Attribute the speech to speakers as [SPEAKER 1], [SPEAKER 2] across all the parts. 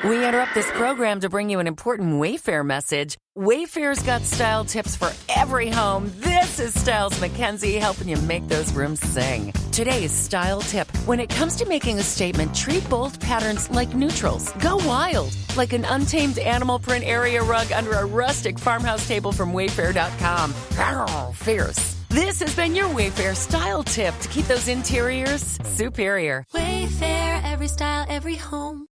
[SPEAKER 1] We interrupt this program to bring you an important Wayfair message. Wayfair's got style tips for every home. This is Styles McKenzie helping you make those rooms sing. Today's style tip. When it comes to making a statement, treat bold patterns like neutrals. Go wild, like an untamed animal print area rug under a rustic farmhouse table from Wayfair.com. Arr, fierce. This has been your Wayfair style tip to keep those interiors superior.
[SPEAKER 2] Wayfair, every style, every home.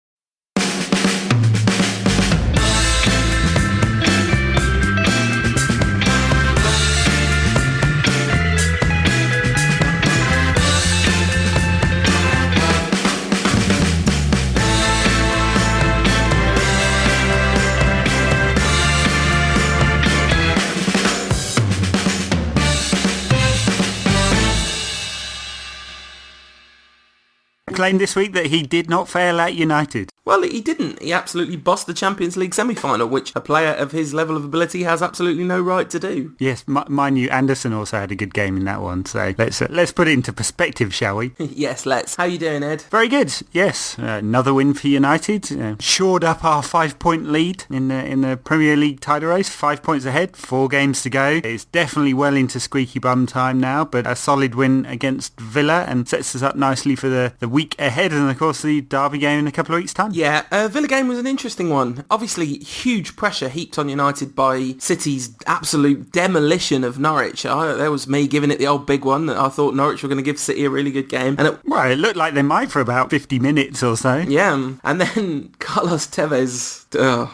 [SPEAKER 3] Claimed this week that he did not fail at United.
[SPEAKER 4] Well, he didn't. He absolutely bossed the Champions League semi-final, which a player of his level of ability has absolutely no right to do.
[SPEAKER 3] Yes, mind you, Anderson also had a good game in that one. So let's put it into perspective, shall we?
[SPEAKER 4] Yes, let's. How you doing, Ed?
[SPEAKER 3] Very good. Yes, another win for United. Shored up our 5-point lead in the Premier League title race. 5 points ahead. 4 games to go. It's definitely well into squeaky bum time now, but a solid win against Villa and sets us up nicely for the week ahead, and of course the derby game in a couple of weeks' time.
[SPEAKER 4] Yeah, Villa game was an interesting one. Obviously, huge pressure heaped on United by City's absolute demolition of Norwich. There was me giving it the old big one. I thought Norwich were going to give City a really good game. And
[SPEAKER 3] it looked like they might for about 50 minutes or so.
[SPEAKER 4] Yeah, and then Carlos Tevez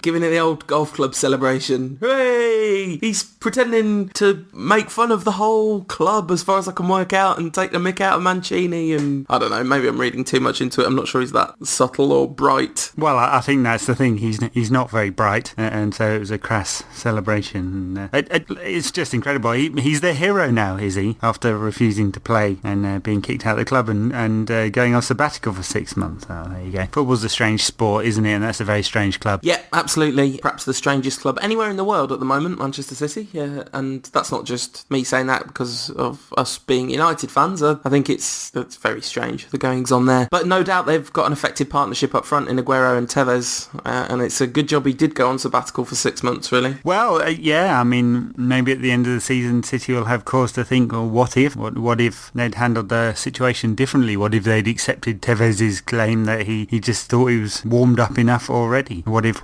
[SPEAKER 4] giving it the old golf club celebration. Hey! He's pretending to make fun of the whole club as far as I can work out and take the mick out of Mancini, and I don't know, maybe I'm reading too much into it. I'm not sure he's that subtle or bright.
[SPEAKER 3] Well, I think that's the thing. He's not very bright, and so it was a crass celebration. It's just incredible. He's their hero now, is he? After refusing to play and being kicked out of the club and going on sabbatical for 6 months. Oh, there you go. Football's a strange sport, isn't it? And that's a very strange club.
[SPEAKER 4] Yeah, absolutely. Perhaps the strangest club anywhere in the world at the moment, Manchester City. Yeah, and that's not just me saying that because of us being United fans. I think it's very strange, the goings on there. But no doubt they've got an effective partnership up front in Aguero and Tevez, and it's a good job he did go on sabbatical for 6 months, really.
[SPEAKER 3] Well, yeah, I mean, maybe at the end of the season, City will have cause to think, well, what if? What if they'd handled the situation differently? What if they'd accepted Tevez's claim that he just thought he was warmed up enough already? What if?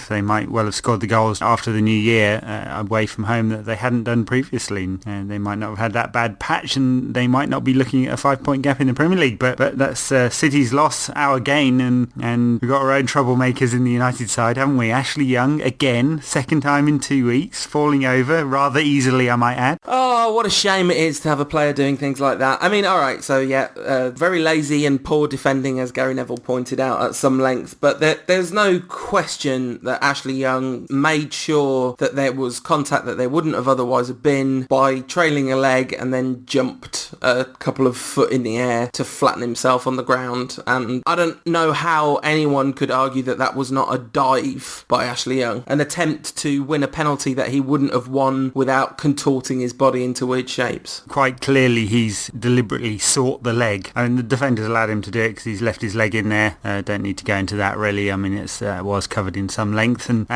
[SPEAKER 3] They might well have scored the goals after the new year away from home that they hadn't done previously. And they might not have had that bad patch, and they might not be looking at a 5-point gap in the Premier League. But that's City's loss, our gain, and we've got our own troublemakers in the United side, haven't we? Ashley Young, again, second time in 2 weeks, falling over rather easily, I might add.
[SPEAKER 4] Oh, what a shame it is to have a player doing things like that. I mean, all right, so yeah, very lazy and poor defending, as Gary Neville pointed out at some length, but there's no question that Ashley Young made sure that there was contact that there wouldn't have otherwise have been by trailing a leg and then jumped a couple of foot in the air to flatten himself on the ground. And I don't know how anyone could argue that that was not a dive by Ashley Young, an attempt to win a penalty that he wouldn't have won without contorting his body into weird shapes.
[SPEAKER 3] Quite clearly he's deliberately sought the leg. I mean, the defenders allowed him to do it because he's left his leg in there. Don't need to go into that really. I mean, it was covered in some length and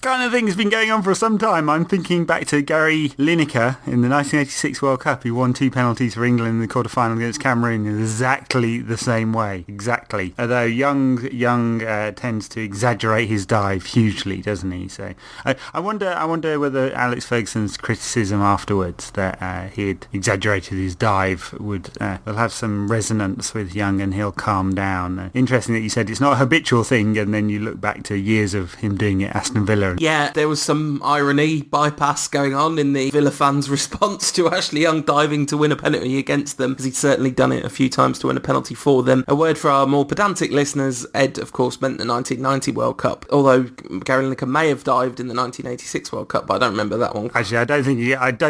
[SPEAKER 3] kind of thing's been going on for some time. I'm thinking back to Gary Lineker in the 1986 World Cup. He won 2 penalties for England in the quarter-final against Cameroon in exactly the same way. Exactly. Although Young tends to exaggerate his dive hugely, doesn't he? So I wonder whether Alex Ferguson's criticism afterwards that he had exaggerated his dive will have some resonance with Young and he'll calm down. Interesting that you said it's not a habitual thing, and then you look back to years of him doing it at Aston Villa.
[SPEAKER 4] Yeah, there was some irony, bypass going on in the Villa fans' response to Ashley Young diving to win a penalty against them, because he'd certainly done it a few times to win a penalty for them. A word for our more pedantic listeners, Ed, of course, meant the 1990 World Cup, although Gary Lineker may have dived in the 1986 World Cup, but I don't remember that one.
[SPEAKER 3] Actually, I don't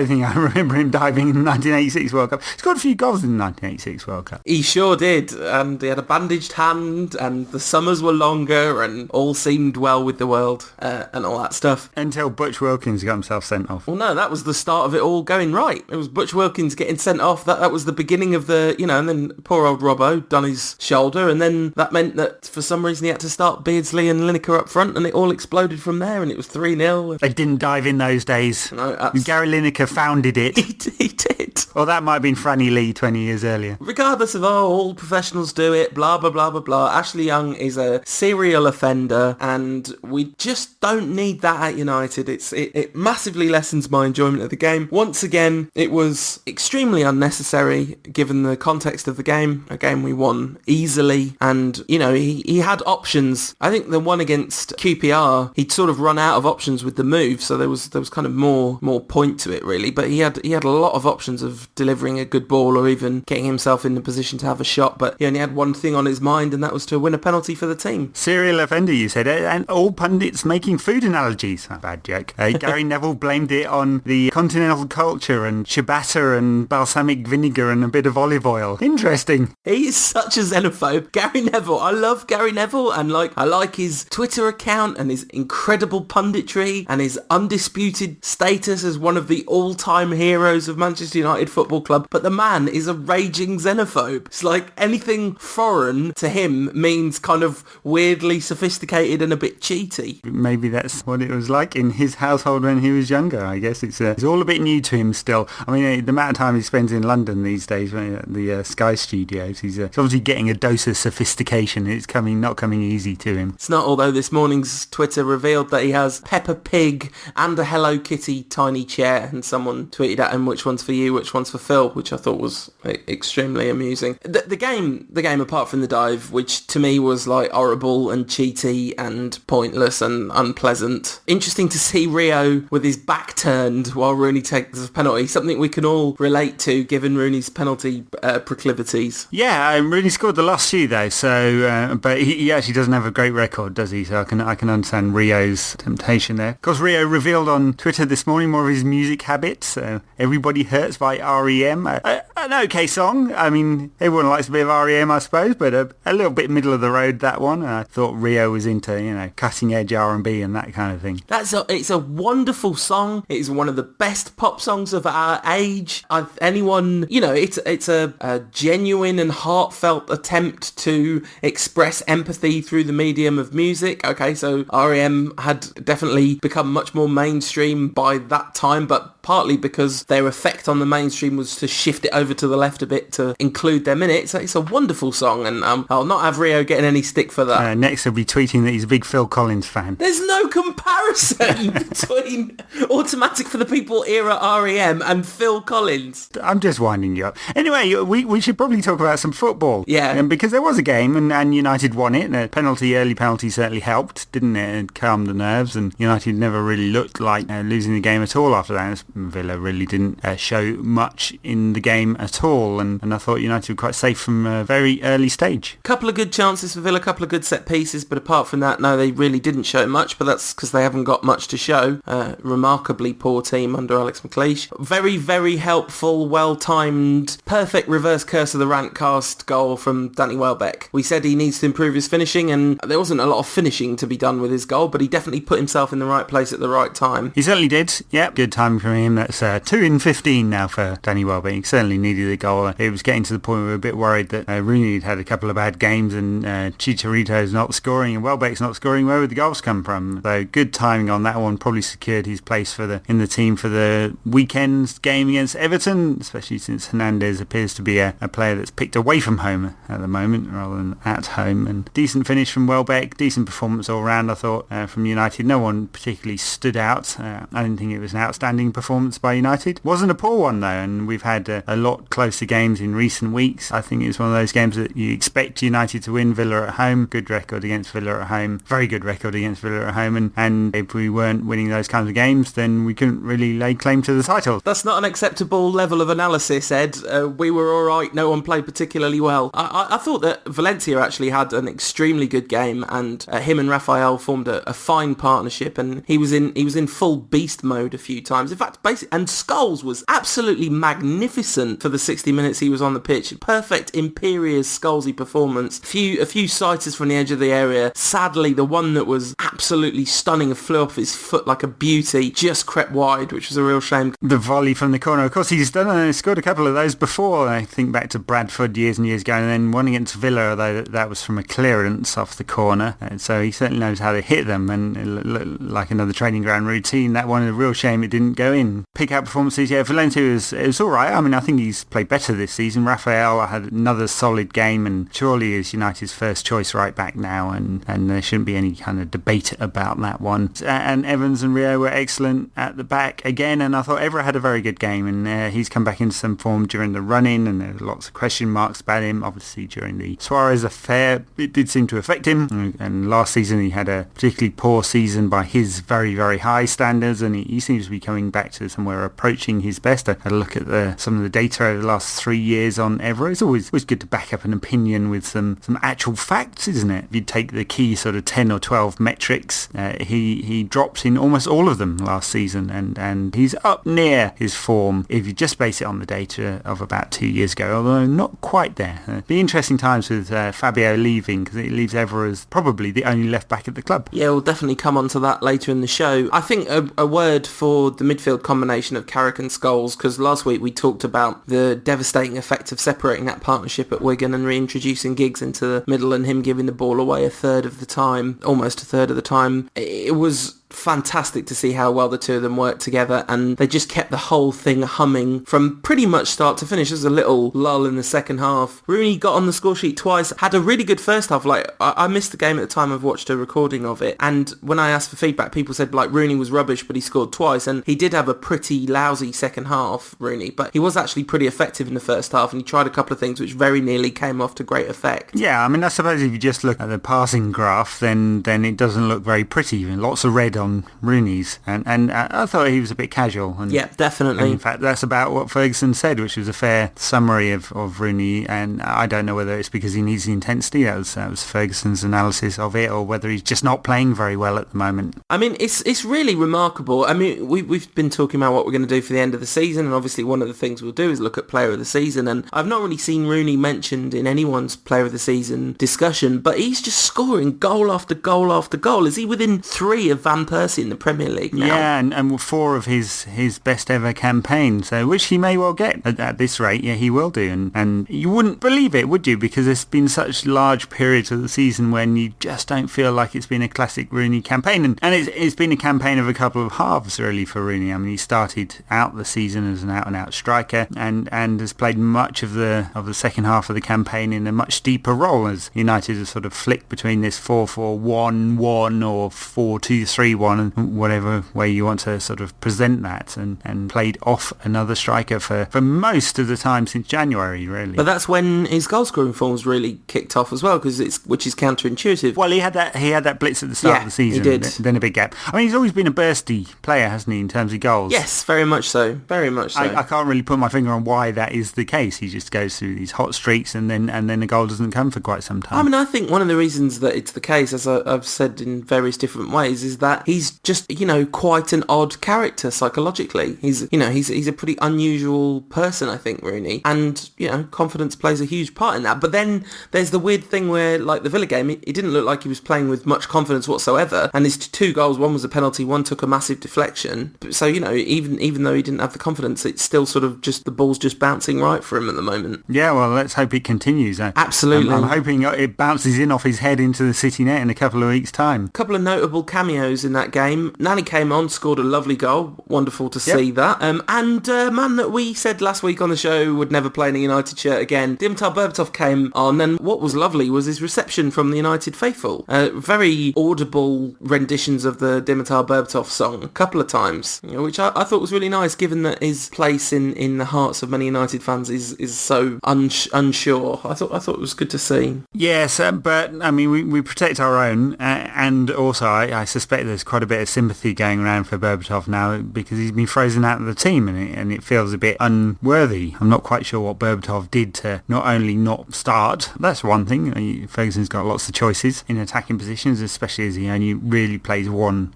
[SPEAKER 3] think I remember him diving in the 1986 World Cup. He scored a few goals in the 1986 World Cup.
[SPEAKER 4] He sure did, and he had a bandaged hand, and the summers were longer, and all seemed well with the world and all that stuff.
[SPEAKER 3] Until Butch Wilkins got himself sent off.
[SPEAKER 4] Well, no, that was the start of it all going right. It was Butch Wilkins getting sent off. That was the beginning of the, and then poor old Robbo done his shoulder, and then that meant that for some reason he had to start Beardsley and Lineker up front, and it all exploded from there, and it was 3-0.
[SPEAKER 3] They didn't dive in those days.
[SPEAKER 4] No,
[SPEAKER 3] Gary Lineker founded it.
[SPEAKER 4] He did.
[SPEAKER 3] Or that might have been Franny Lee 20 years earlier.
[SPEAKER 4] Regardless of, all professionals do it, blah, blah, blah, blah, blah, Ashley Young is a serial offender, and we just don't need that at United. It massively lessens my enjoyment of the game. Once again, it was extremely unnecessary given the context of the game. A game we won easily, and, he had options. I think the one against QPR, he'd sort of run out of options with the move, so there was kind of more point to it, really, but he had a lot of options of delivering a good ball or even getting himself in the position to have a shot, but he only had one thing on his mind, and that was to win a penalty for the team.
[SPEAKER 3] Serial offender, you said, and all pundits making food analogies. A bad joke. Gary Neville blamed it on the continental culture and ciabatta and balsamic vinegar and a bit of olive oil. Interesting.
[SPEAKER 4] He is such a xenophobe. Gary Neville. I love Gary Neville, and I like his Twitter account and his incredible punditry and his undisputed status as one of the all-time heroes of Manchester United Football Club, but the man is a raging xenophobe. It's like anything foreign to him means kind of weirdly sophisticated and a bit cheaty.
[SPEAKER 3] Maybe that's what it was like in his household when he was younger. I guess it's all a bit new to him still. I mean, the amount of time he spends in London these days, at the Sky Studios, he's obviously getting a dose of sophistication. It's not coming easy to him.
[SPEAKER 4] It's not, although this morning's Twitter revealed that he has Peppa Pig and a Hello Kitty tiny chair, and someone tweeted at him, which one's for you, which one's for Phil, which I thought was extremely amusing. The game apart from the dive, which to me was like horrible and cheaty and pointless and unpleasant. Interesting to see Rio with his back turned while Rooney takes a penalty, something we can all relate to given Rooney's penalty proclivities.
[SPEAKER 3] Yeah, Rooney scored the last few though, so but he actually doesn't have a great record, does he? So I can understand Rio's temptation there. Of course, Rio revealed on Twitter this morning more of his music habits. Everybody Hurts by REM. An okay song. I mean, everyone likes a bit of REM, I suppose, but a little bit middle of the road, that one. I thought Rio was into, cutting edge R&B and that kind of thing.
[SPEAKER 4] It's a wonderful song. It is one of the best pop songs of our age. It's a genuine and heartfelt attempt to express empathy through the medium of music. Okay, so REM had definitely become much more mainstream by that time, but partly because their effect on the mainstream was to shift it over to the left a bit to include them in it. So it's a wonderful song, and I'll not have Rio getting any stick for that.
[SPEAKER 3] Next he'll be tweeting that he's a big Phil Collins fan.
[SPEAKER 4] There's no comparison between Automatic for the People era REM and Phil Collins.
[SPEAKER 3] I'm just winding you up. Anyway, we should probably talk about some football.
[SPEAKER 4] Yeah.
[SPEAKER 3] Because there was a game and United won it. The early penalty certainly helped, didn't it? It calmed the nerves, and United never really looked like losing the game at all after that. Villa really didn't show much in the game at all, and I thought United were quite safe from a very early stage.
[SPEAKER 4] Couple of good chances for Villa, couple of good set pieces, but apart from that, no, they really didn't show much, but that's because they haven't got much to show. Remarkably poor team under Alex McLeish. Very, very helpful, well-timed, perfect reverse curse of the rant cast goal from Danny Welbeck. We said he needs to improve his finishing, and there wasn't a lot of finishing to be done with his goal, but he definitely put himself in the right place at the right time.
[SPEAKER 3] He certainly did. Yep, good timing from him. That's 2 in 15 now for Danny Welbeck. He certainly needed a goal. It was getting to the point where we were a bit worried that Rooney had a couple of bad games and Chicharito's not scoring and Welbeck's not scoring. Where would the goals come from? So good timing on that one. Probably secured his place in the team for the weekend's game against Everton, especially since Hernandez appears to be a player that's picked away from home at the moment rather than at home. And decent finish from Welbeck, decent performance all round, I thought, from United. No one particularly stood out. I didn't think it was an outstanding performance by United. Wasn't a poor one though, and we've had a lot closer games in recent weeks. I think it's one of those games that you expect United to win. Villa at home, good record against Villa at home, very good record against Villa at home, and if we weren't winning those kinds of games, then we couldn't really lay claim to the title.
[SPEAKER 4] That's not an acceptable level of analysis, Ed. We were alright, no one played particularly well. I thought that Valencia actually had an extremely good game, and him and Rafael formed a fine partnership, and he was in full beast mode a few times. In fact, basically, and Scholes was absolutely absolutely magnificent for the 60 minutes he was on the pitch. Perfect, imperious, Scholesy performance. A few sighters from the edge of the area. Sadly, the one that was absolutely stunning flew off his foot like a beauty, just crept wide, which was a real shame.
[SPEAKER 3] The volley from the corner, of course, he's scored a couple of those before. I think back to Bradford years and years ago, and then one against Villa, although that was from a clearance off the corner. And so he certainly knows how to hit them, and it looked like another training ground routine. That one, a real shame it didn't go in. Pick out performances, yeah, Valencia it was all right. I mean, I think he's played better this season. Rafael had another solid game, and surely is United's first choice right back now, and there shouldn't be any kind of debate about that one. And Evans and Rio were excellent at the back again, and I thought Evra had a very good game, and he's come back into some form during the run-in, and there's lots of question marks about him. Obviously, during the Suarez affair, it did seem to affect him, and last season he had a particularly poor season by his very, very high standards, and he seems to be coming back to somewhere approaching his best. I had a look at some of the data over the last 3 years on Evra. It's always good to back up an opinion with some actual facts, isn't it? If you take the key sort of 10 or 12 metrics, he dropped in almost all of them last season, and he's up near his form if you just base it on the data of about 2 years ago, although not quite there. It'll be interesting times with Fabio leaving, because it leaves Evra as probably the only left back at the club.
[SPEAKER 4] Yeah, we'll definitely come on to that later in the show. I think a word for the midfield combination of Carrick and Scholes, because last week we talked about the devastating effect of separating that partnership at Wigan and reintroducing Giggs into the middle and him giving the ball away almost a third of the time. It was fantastic to see how well the two of them worked together, and they just kept the whole thing humming from pretty much start to finish. There's a little lull in the second half. Rooney got on the score sheet twice, had a really good first half. Like, I missed the game at the time. I've watched a recording of it, and when I asked for feedback, people said like Rooney was rubbish, but he scored twice, and he did have a pretty lousy second half, Rooney, but he was actually pretty effective in the first half, and he tried a couple of things which very nearly came off to great effect.
[SPEAKER 3] Yeah, I mean, I suppose if you just look at the passing graph, then it doesn't look very pretty. Lots of red on Rooney's, and I thought he was a bit casual. And,
[SPEAKER 4] yeah, definitely.
[SPEAKER 3] And in fact, that's about what Ferguson said, which was a fair summary of Rooney, and I don't know whether it's because he needs the intensity, that was Ferguson's analysis of it, or whether he's just not playing very well at the moment.
[SPEAKER 4] I mean, it's really remarkable. I mean, we've been talking about what we're going to do for the end of the season, and obviously one of the things we'll do is look at player of the season, and I've not really seen Rooney mentioned in anyone's player of the season discussion, but he's just scoring goal after goal after goal. Is he within 3 of Van Persie in the Premier League now?
[SPEAKER 3] Yeah, and 4 of his best ever campaign, so which he may well get at this rate. Yeah, he will do, and you wouldn't believe it, would you? Because there's been such large periods of the season when you just don't feel like it's been a classic Rooney campaign, and it's been a campaign of a couple of halves really for Rooney. I mean, he started out the season as an out-and-out striker, and has played much of the second half of the campaign in a much deeper role, as United has sort of flicked between this 4-4-1-1 or 4-2-3-1, and whatever way you want to sort of present that, and played off another striker for most of the time since January, really.
[SPEAKER 4] But that's when his goal scoring form's really kicked off as well, which is counterintuitive.
[SPEAKER 3] Well, he had that blitz at the start of the season.
[SPEAKER 4] He did.
[SPEAKER 3] Then a big gap. I mean, he's always been a bursty player, hasn't he, in terms of goals?
[SPEAKER 4] Yes, very much so. Very much so.
[SPEAKER 3] I can't really put my finger on why that is the case. He just goes through these hot streaks, and then the goal doesn't come for quite some time.
[SPEAKER 4] I mean, I think one of the reasons that it's the case, as I've said in various different ways, is that he's just, quite an odd character psychologically. He's a pretty unusual person, I think, Rooney, and confidence plays a huge part in that. But then there's the weird thing where, like the Villa game, it didn't look like he was playing with much confidence whatsoever, and his 2 goals, one was a penalty, one took a massive deflection. So even though he didn't have the confidence, it's still sort of just the ball's just bouncing right for him at the moment.
[SPEAKER 3] Yeah, well, let's hope it continues.
[SPEAKER 4] Absolutely.
[SPEAKER 3] I'm hoping it bounces in off his head into the City net in a couple of weeks' time.
[SPEAKER 4] A couple of notable cameos in that game. Nani came on, scored a lovely goal. Wonderful to see that. And a man that we said last week on the show would never play in a United shirt again, Dimitar Berbatov, came on, and what was lovely was his reception from the United faithful. Very audible renditions of the Dimitar Berbatov song a couple of times, which I thought was really nice, given that his place in the hearts of many United fans is so unsure. I thought it was good to see.
[SPEAKER 3] Yes, but I mean, we protect our own, and also I suspect there's there's quite a bit of sympathy going around for Berbatov now because he's been frozen out of the team and it feels a bit unworthy. I'm not quite sure what Berbatov did to not only not start, that's one thing. Ferguson's got lots of choices in attacking positions, especially as he only really plays one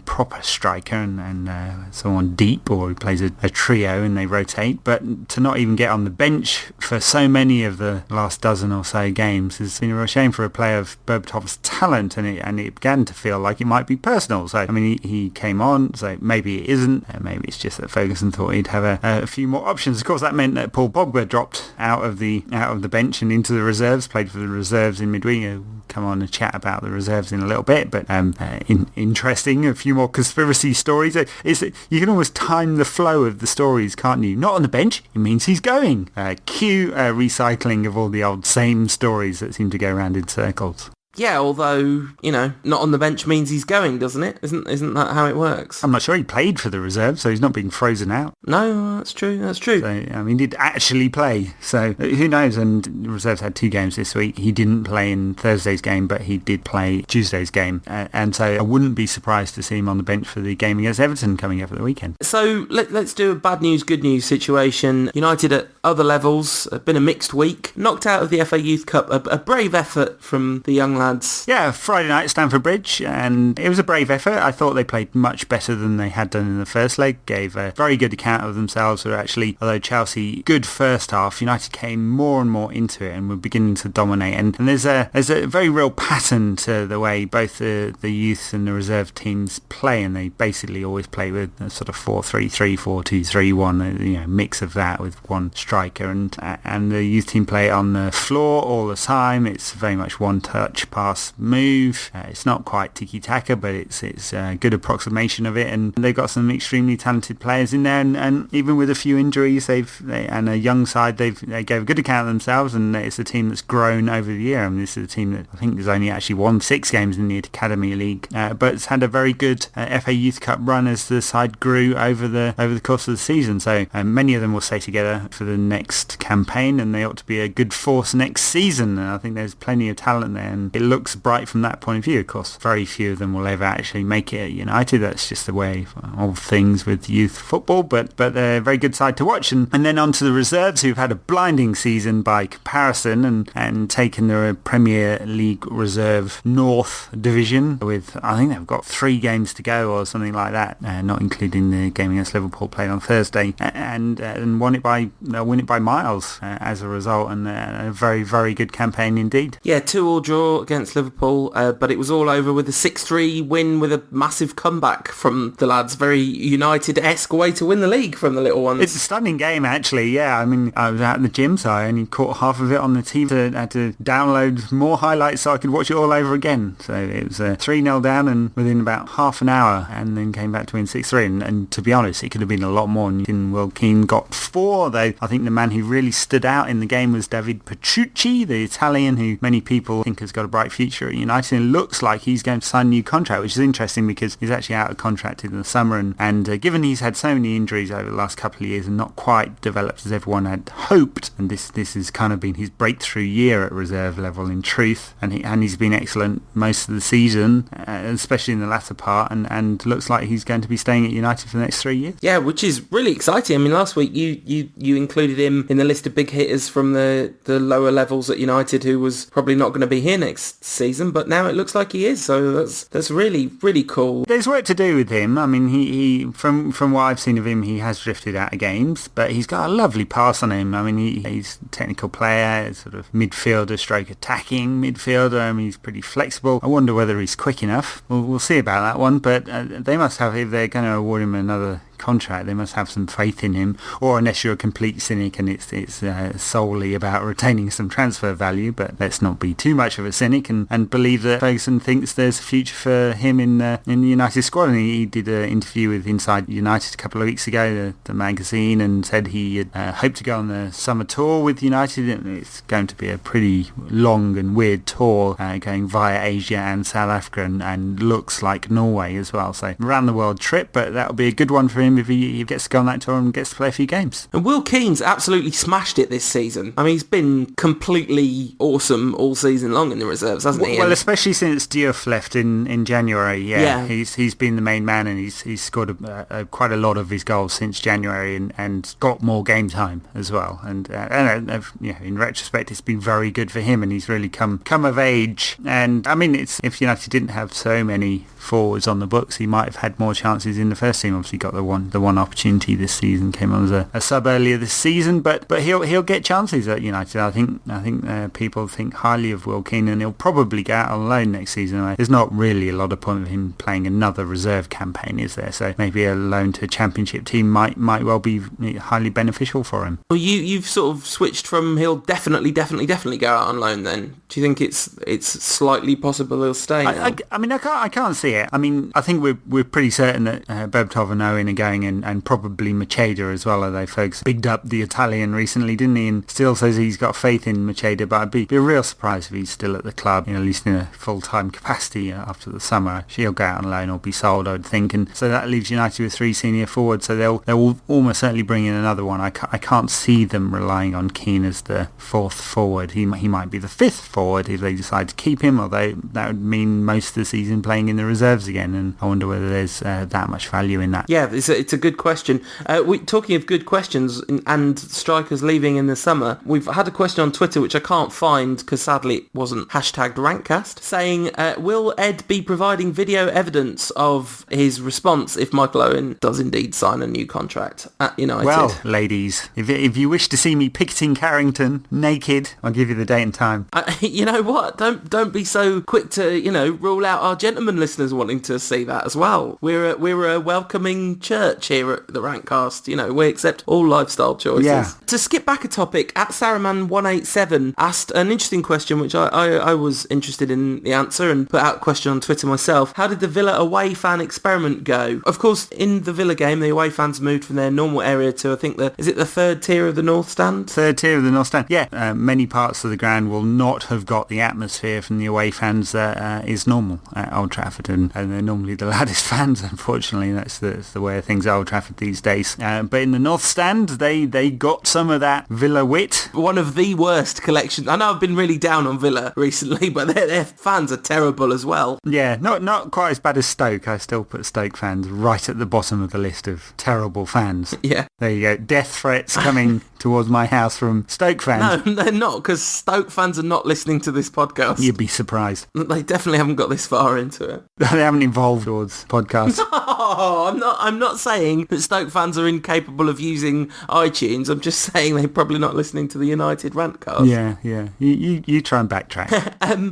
[SPEAKER 3] proper striker and someone deep, or he plays a trio and they rotate. But to not even get on the bench for so many of the last dozen or so games has been a real shame for a player of Berbatov's talent, and it began to feel like it might be personal. So, I mean, he came on, so maybe it isn't. Maybe it's just that Ferguson thought he'd have a few more options. Of course, that meant that Paul Pogba dropped out of the bench and into the reserves, played for the reserves in midweek. We'll come on and chat about the reserves in a little bit, but interesting. A few more conspiracy stories. You can almost time the flow of the stories, can't you? Not on the bench, it means he's going. Cue recycling of all the old same stories that seem to go around in circles.
[SPEAKER 4] Yeah, although, not on the bench means he's going, doesn't it? Isn't that how it works?
[SPEAKER 3] I'm not sure he played for the reserve, so he's not being frozen out.
[SPEAKER 4] No, that's true. So,
[SPEAKER 3] he did actually play. So, who knows? And the reserves had 2 games this week. He didn't play in Thursday's game, but he did play Tuesday's game. And so I wouldn't be surprised to see him on the bench for the game against Everton coming up at the weekend.
[SPEAKER 4] So, let's do a bad news, good news situation. United at other levels, been a mixed week. Knocked out of the FA Youth Cup, a brave effort from the young lads.
[SPEAKER 3] Yeah, Friday night at Stamford Bridge, and it was a brave effort. I thought they played much better than they had done in the first leg, gave a very good account of themselves. Were actually, although Chelsea, good first half, United came more and more into it and were beginning to dominate. And there's a very real pattern to the way both the youth and the reserve teams play, and they basically always play with a sort of 4-3-3, 4-2-3-1, mix of that with one striker, and the youth team play on the floor all the time. It's very much one touch pass move. It's not quite tiki-taka, but it's a good approximation of it, and they've got some extremely talented players in there, and even with a few injuries and a young side, they gave a good account of themselves, and it's a team that's grown over the year. I mean, this is a team that I think has only actually won 6 games in the Academy League, but it's had a very good FA Youth Cup run as the side grew over the course of the season. So many of them will stay together for the next campaign, and they ought to be a good force next season. And I think there's plenty of talent there, and it looks bright from that point of view. Of course, very few of them will ever actually make it at United. That's just the way of things with youth football, but they're a very good side to watch. And then on to the reserves, who've had a blinding season by comparison and taken the Premier League Reserve North Division with, I think they've got 3 games to go or something like that, not including the game against Liverpool played on Thursday, and they'll win it by miles as a result, and a very, very good campaign indeed.
[SPEAKER 4] Yeah, 2-2 draw against Liverpool, but it was all over with a 6-3 win with a massive comeback from the lads. Very United-esque way to win the league from the little ones.
[SPEAKER 3] It's a stunning game, actually. Yeah, I mean, I was at the gym, so I only caught half of it on the TV. I had to download more highlights so I could watch it all over again. So it was 3-0 down and within about half an hour, and then came back to win 6-3. And to be honest, it could have been a lot more. And Will Keane got 4, though I think the man who really stood out in the game was Davide Petrucci, the Italian, who many people think has got a bright future at United, and looks like he's going to sign a new contract, which is interesting because he's actually out of contract in the summer, and given he's had so many injuries over the last couple of years and not quite developed as everyone had hoped, and this has kind of been his breakthrough year at reserve level in truth, and he's been excellent most of the season, especially in the latter part, and looks like he's going to be staying at United for the next 3 years.
[SPEAKER 4] Yeah, which is really exciting. I mean, last week you included him in the list of big hitters from the lower levels at United, who was probably not going to be here next season, but now it looks like he is, so that's really, really cool.
[SPEAKER 3] There's work to do with him. I mean, he from what I've seen of him, he has drifted out of games, but he's got a lovely pass on him. I mean, he's a technical player, sort of midfielder stroke attacking midfielder. I mean, he's pretty flexible. I wonder whether he's quick enough. We'll see about that one, but they must have, if they're going to award him another contract, they must have some faith in him, or unless you're a complete cynic and it's solely about retaining some transfer value. But let's not be too much of a cynic and believe that Ferguson thinks there's a future for him in the United squad. And he did an interview with Inside United a couple of weeks ago, the magazine, and said he had hoped to go on the summer tour with United, and it's going to be a pretty long and weird tour, going via Asia and South Africa, and looks like Norway as well, so around the world trip, but that'll be a good one for him. him if he gets to go on that tour and gets to play a few games.
[SPEAKER 4] And Will Keane's absolutely smashed it this season. I mean, he's been completely awesome all season long in the reserves, hasn't he?
[SPEAKER 3] Well, especially since Diouf left in January. Yeah. He's been the main man, and he's scored quite a lot of his goals since January and got more game time as well. And in retrospect, it's been very good for him, and he's really come of age. And I mean, if United didn't have so many forwards on the books, he might have had more chances in the first team. Obviously got the one opportunity this season, came on as a sub earlier this season, but he'll get chances at United. I think people think highly of Will Keane, and he'll probably go out on loan next season. There's not really a lot of point of him playing another reserve campaign, is there? So maybe a loan to a championship team might well be highly beneficial for him.
[SPEAKER 4] Well, you've sort of switched from he'll definitely go out on loan then. Do you think it's slightly possible he'll stay now?
[SPEAKER 3] I can't see it. I mean, I think we're pretty certain that Berbatov and Owen are going, and probably Macheda as well. Although folks bigged up the Italian recently, didn't he? And still says he's got faith in Macheda, but I'd be a real surprise if he's still at the club, at least in a full-time capacity after the summer. He'll go out on loan or be sold, I would think, and so that leaves United with 3 senior forwards. So they'll almost certainly bring in another one. I can't see them relying on Keane as the 4th forward. He might be the 5th forward if they decide to keep him, although that would mean most of the season playing in the reserves again, and I wonder whether there's that much value in that.
[SPEAKER 4] Yeah, it's a good question. Talking of good questions and strikers leaving in the summer, we've had a question on Twitter which I can't find because sadly it wasn't hashtagged Rankcast, saying, will Ed be providing video evidence of his response if Michael Owen does indeed sign a new contract at United?
[SPEAKER 3] Well, ladies, if you wish to see me picketing Carrington naked, I'll give you the date and time.
[SPEAKER 4] You know what? Don't be so quick to rule out our gentlemen listeners wanting to see that as well. We're a welcoming church here at the Rankcast. We accept all lifestyle choices.
[SPEAKER 3] Yeah.
[SPEAKER 4] To skip back a topic, at Saruman187 asked an interesting question which I was interested in the answer and put out a question on Twitter myself. How did the Villa away fan experiment go? Of course, in the Villa game, the away fans moved from their normal area to, I think, the 3rd tier of the North Stand?
[SPEAKER 3] 3rd tier of the North Stand, yeah. Many parts of the ground will not have got the atmosphere from the away fans that is normal at Old Trafford, and they're normally the loudest fans, unfortunately. That's the way of things at Old Trafford these days. But in the North Stand, they got some of that Villa wit.
[SPEAKER 4] One of the worst collections. I know I've been really down on Villa recently, but their fans are terrible as well.
[SPEAKER 3] Yeah, not quite as bad as Stoke. I still put Stoke fans right at the bottom of the list of terrible fans.
[SPEAKER 4] Yeah.
[SPEAKER 3] There you go. Death threats coming towards my house from Stoke fans.
[SPEAKER 4] No, they're not, because Stoke fans are not listening to this podcast.
[SPEAKER 3] You'd be surprised.
[SPEAKER 4] They definitely haven't got this far into it.
[SPEAKER 3] They haven't evolved towards podcasts.
[SPEAKER 4] No, I'm not saying that Stoke fans are incapable of using iTunes. I'm just saying they're probably not listening to the United Rantcast.
[SPEAKER 3] Yeah. You try and backtrack.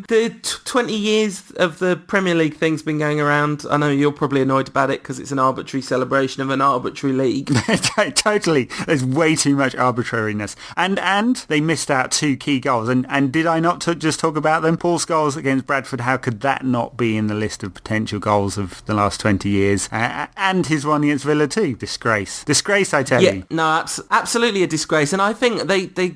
[SPEAKER 4] The 20 years of the Premier League thing's been going around. I know you're probably annoyed about it because it's an arbitrary celebration of an arbitrary league.
[SPEAKER 3] Totally. There's way too much arbitrariness. And they missed out 2 key goals. And did I not just talk about them? Paul Scholes against Bradford, how could that not be in the list of potential goals of the last 20 years? And his one against Villa too. Disgrace, I tell you.
[SPEAKER 4] No, absolutely a disgrace. And I think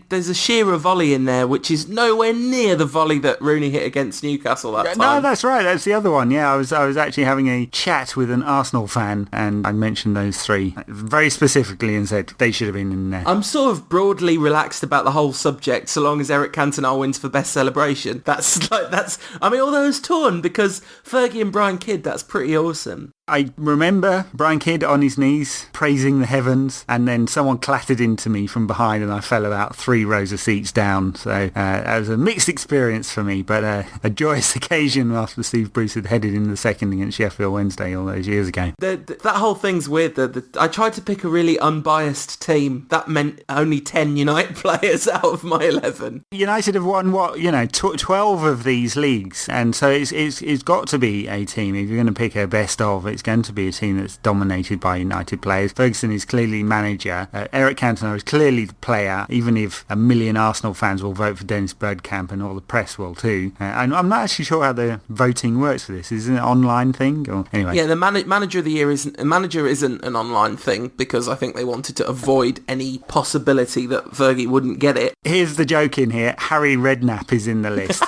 [SPEAKER 4] there's a Shearer volley in there, which is nowhere near the volley that Rooney hit against Newcastle that time.
[SPEAKER 3] No, that's right. That's the other one. Yeah, I was actually having a chat with an Arsenal fan, and I mentioned those 3 very specifically and said they should have been in there.
[SPEAKER 4] I'm sort of broadly relaxed about the whole subject, so long as Eric Cantona wins for best celebration. Although it's torn because Fergie and Brian Kidd, that's pretty awesome.
[SPEAKER 3] I remember Brian Kidd on his knees praising the heavens, and then someone clattered into me from behind and I fell about 3 rows of seats down. So that was a mixed experience for me, but a joyous occasion after Steve Bruce had headed in the second against Sheffield Wednesday all those years ago.
[SPEAKER 4] That whole thing's weird. I tried to pick a really unbiased team. That meant only 10 United players out of my 11.
[SPEAKER 3] United have won 12 of these leagues, and so it's got to be a team. If you're going to pick a best of, it's going to be a team that's dominated by United players. Ferguson is clearly manager. Eric Cantona is clearly the player, even if a million Arsenal fans will vote for Dennis Bergkamp and all the press will too. And I'm not actually sure how the voting works for this. Is it an online thing? Or anyway.
[SPEAKER 4] Yeah, the manager of the year isn't an online thing because I think they wanted to avoid any possibility that Fergie wouldn't get it.
[SPEAKER 3] Here's the joke in here. Harry Redknapp is in the list.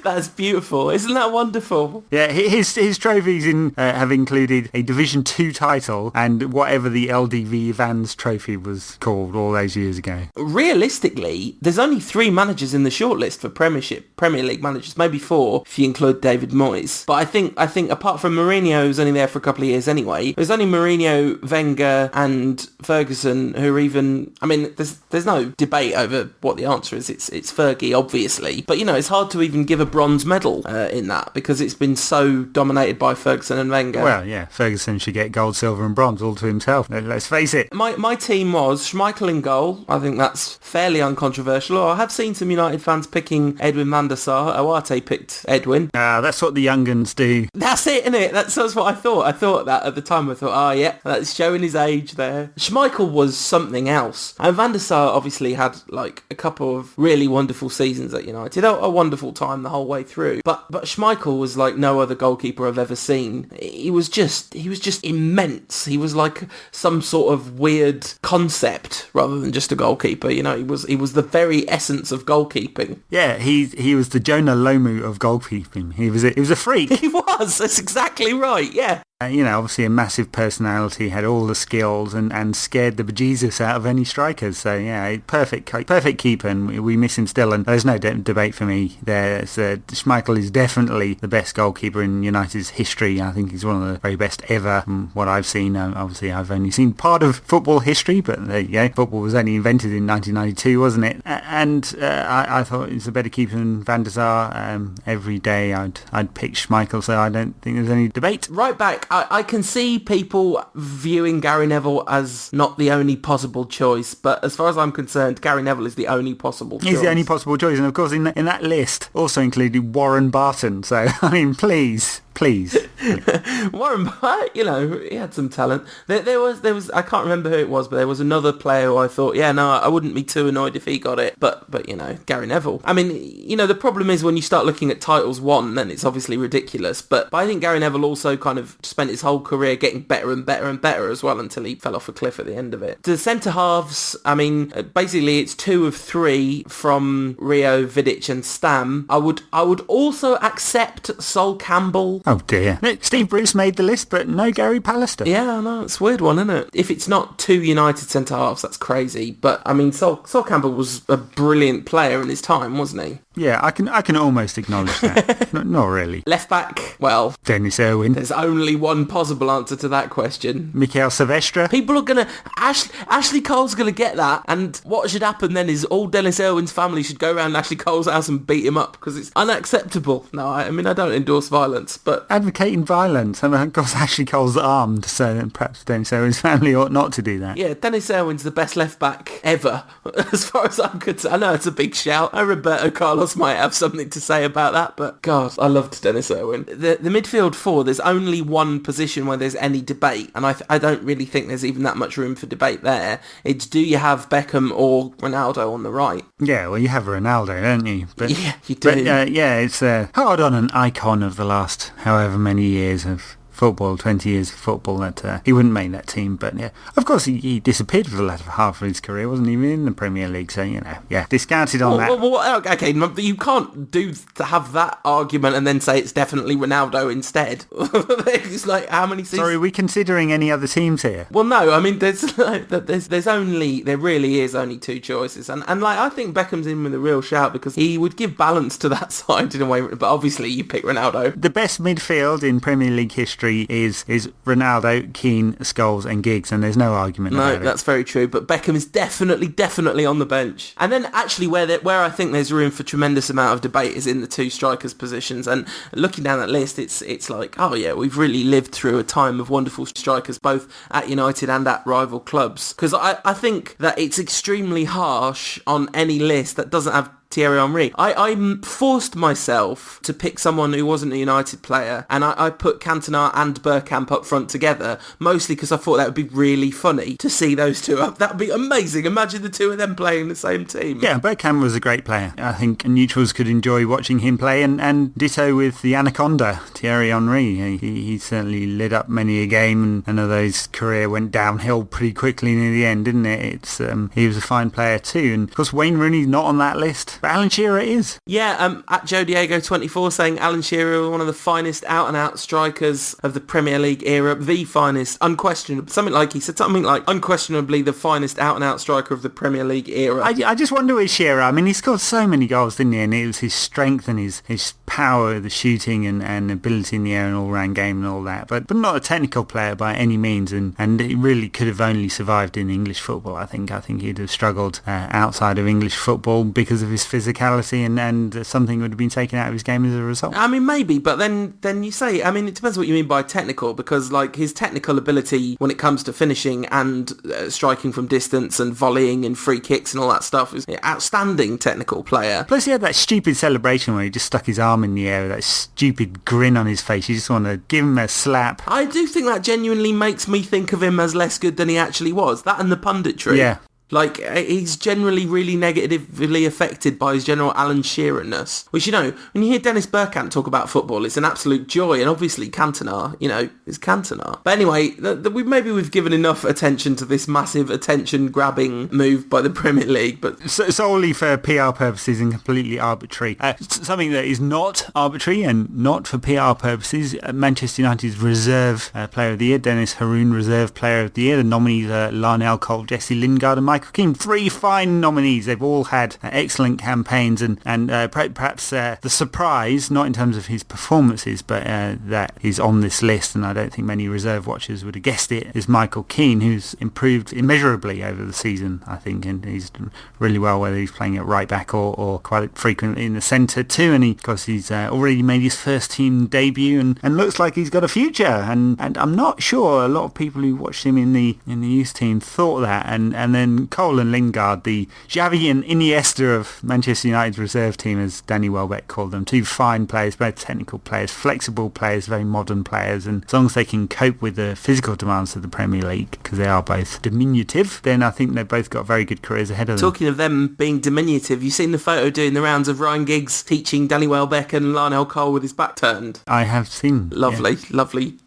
[SPEAKER 4] That's beautiful. Isn't that wonderful?
[SPEAKER 3] Yeah, his trophies have included a Division 2 title and whatever the LDV Vans trophy was called all those years ago.
[SPEAKER 4] Realistically, there's only 3 managers in the shortlist for Premier League managers, maybe 4 if you include David Moyes. But I think apart from Mourinho, who's only there for a couple of years anyway, there's only Mourinho, Wenger and Ferguson who are even... I mean, there's no debate over what the answer is. It's Fergie, obviously. But, it's hard to even give a bronze medal in that because it's been so dominated by Ferguson and Wenger.
[SPEAKER 3] Well, yeah, Ferguson should get gold, silver and bronze all to himself. Let's face it.
[SPEAKER 4] My team was Schmeichel in goal. I think that's fairly uncontroversial. I have seen some United fans picking Edwin van der Sar. Awate picked Edwin.
[SPEAKER 3] That's what the young uns do.
[SPEAKER 4] That's it, isn't it? That's what I thought. I thought that at the time. I thought, yeah, that's showing his age there. Schmeichel was something else. And van der Sar obviously had like a couple of really wonderful seasons at United. A wonderful time the whole way through. But Schmeichel was like no other goalkeeper I've ever seen. He was just immense. He was like some sort of weird concept rather than just a goalkeeper. He was the very essence of goalkeeping.
[SPEAKER 3] Yeah, he was the Jonah Lomu of goalkeeping. He was a freak.
[SPEAKER 4] He was. That's exactly right. Yeah.
[SPEAKER 3] Obviously a massive personality, had all the skills and scared the bejesus out of any strikers. So, yeah, perfect keeper, and we miss him still. And there's no debate for me there. Schmeichel is definitely the best goalkeeper in United's history. I think he's one of the very best ever from what I've seen. Obviously, I've only seen part of football history, but there you go. Football was only invented in 1992, wasn't it? And I thought he's a better keeper than Van der Sar. Every day I'd pick Schmeichel, so I don't think there's any debate.
[SPEAKER 4] Right back. I can see people viewing Gary Neville as not the only possible choice, but as far as I'm concerned, Gary Neville is the only possible choice.
[SPEAKER 3] He's the only possible choice, and of course in that list also included Warren Barton, so I mean, please.
[SPEAKER 4] Warren, he had some talent. There was I can't remember who it was, but there was another player who I thought, I wouldn't be too annoyed if he got it. But Gary Neville. I mean, the problem is when you start looking at titles won, then it's obviously ridiculous. But I think Gary Neville also kind of spent his whole career getting better and better and better as well until he fell off a cliff at the end of it. The centre halves, I mean, basically it's 2 of 3 from Rio, Vidic and Stam. I would also accept Sol Campbell.
[SPEAKER 3] Oh dear. Steve Bruce made the list, but no Gary Pallister.
[SPEAKER 4] Yeah, I know. It's a weird one, isn't it? If it's not 2 United centre-halves, that's crazy. But, I mean, Sol Campbell was a brilliant player in his time, wasn't he?
[SPEAKER 3] Yeah, I can almost acknowledge that. Not really.
[SPEAKER 4] Left back, well...
[SPEAKER 3] Dennis Irwin.
[SPEAKER 4] There's only one possible answer to that question.
[SPEAKER 3] Mikael Silvestre.
[SPEAKER 4] People are going to... Ashley Cole's going to get that, and what should happen then is all Dennis Irwin's family should go around Ashley Cole's house and beat him up, because it's unacceptable. No, I mean, I don't endorse violence, but...
[SPEAKER 3] Advocating violence. I mean, of course, Ashley Cole's armed, so then perhaps Dennis Irwin's family ought not to do that.
[SPEAKER 4] Yeah, Dennis Irwin's the best left back ever, as far as I'm concerned. I know it's a big shout. Roberto Carlos might have something to say about that, but God, I loved Dennis Irwin. The midfield 4, there's only one position where there's any debate, and I don't really think there's even that much room for debate there. It's do you have Beckham or Ronaldo on the right?
[SPEAKER 3] Yeah, well, you have Ronaldo, don't you? But,
[SPEAKER 4] yeah, you do.
[SPEAKER 3] But, it's hard on an icon of the last however many years of football, 20 years of football, that he wouldn't make that team. But yeah, of course he disappeared for the latter half of his career, wasn't even in the Premier League, so discounted on that.
[SPEAKER 4] Well, okay, you can't have that argument and then say it's definitely Ronaldo instead. It's like, how many seasons?
[SPEAKER 3] Sorry, are we considering any other teams here?
[SPEAKER 4] Well, no, I mean there really is only 2 choices, and I think Beckham's in with a real shout because he would give balance to that side in a way, but obviously you pick Ronaldo.
[SPEAKER 3] The best midfield in Premier League history is Ronaldo, Keane, Scholes and Giggs, and there's no argument about it.
[SPEAKER 4] No, that's very true, but Beckham is definitely on the bench. And then actually where I think there's room for tremendous amount of debate is in the 2 strikers positions, and looking down that list, it's like, oh yeah, we've really lived through a time of wonderful strikers both at United and at rival clubs, because I think that it's extremely harsh on any list that doesn't have Thierry Henry. I forced myself to pick someone who wasn't a United player, and I put Cantona and Bergkamp up front together, mostly because I thought that would be really funny to see those 2 up. That would be amazing. Imagine the 2 of them playing in the same team.
[SPEAKER 3] Yeah, Bergkamp was a great player. I think neutrals could enjoy watching him play, and ditto with the Anaconda, Thierry Henry. He certainly lit up many a game, and although his career went downhill pretty quickly near the end, didn't it? He was a fine player too, and of course Wayne Rooney's not on that list. But Alan Shearer is.
[SPEAKER 4] Yeah, at Joe Diego24 saying Alan Shearer, one of the finest out-and-out strikers of the Premier League era, the finest, unquestionably, he said something like unquestionably the finest out-and-out striker of the Premier League era.
[SPEAKER 3] I just wonder with Shearer, I mean, he scored so many goals, didn't he? And it was his strength and his power, the shooting and ability in the air and all-round game and all that, but not a technical player by any means, and he really could have only survived in English football, I think. I think he'd have struggled outside of English football because of his physicality, and something would have been taken out of his game as a result.
[SPEAKER 4] I mean, maybe, but then you say, I mean, it depends what you mean by technical, because like his technical ability when it comes to finishing and striking from distance and volleying and free kicks and all that stuff is an outstanding technical player.
[SPEAKER 3] Plus he had that stupid celebration where he just stuck his arm in the air with that stupid grin on his face. You just want to give him a slap.
[SPEAKER 4] I do think that genuinely makes me think of him as less good than he actually was. That and the punditry.
[SPEAKER 3] Yeah.
[SPEAKER 4] Like, he's generally really negatively affected by his general Alan Shearer-ness. Which, you know, when you hear Dennis Bergkamp talk about football, it's an absolute joy. And obviously Cantona, you know, is Cantona. But anyway, we've given enough attention to this massive attention-grabbing move by the Premier League. But
[SPEAKER 3] solely for PR purposes and completely arbitrary. Something that is not arbitrary and not for PR purposes, Manchester United's reserve player of the year, Dennis Haroun, reserve player of the year. The nominees are Larnell Cole, Jesse Lingard and Michael Keane. 3 fine nominees. They've all had excellent campaigns, and perhaps the surprise, not in terms of his performances, but that he's on this list, and I don't think many reserve watchers would have guessed it, is Michael Keane, who's improved immeasurably over the season, I think, and he's done really well, whether he's playing at right back or quite frequently in the centre too, and he's already made his first team debut and looks like he's got a future, and I'm not sure a lot of people who watched him in the youth team thought that, and then Cole and Lingard, the Xavi and Iniesta of Manchester United's reserve team, as Danny Welbeck called them. 2 fine players, both technical players, flexible players, very modern players, and as long as they can cope with the physical demands of the Premier League, because they are both diminutive, then I think they've both got very good careers ahead of them.
[SPEAKER 4] Talking of them being diminutive, you've seen the photo doing the rounds of Ryan Giggs teaching Danny Welbeck and Larnell Cole with his back turned.
[SPEAKER 3] I have seen.
[SPEAKER 4] Lovely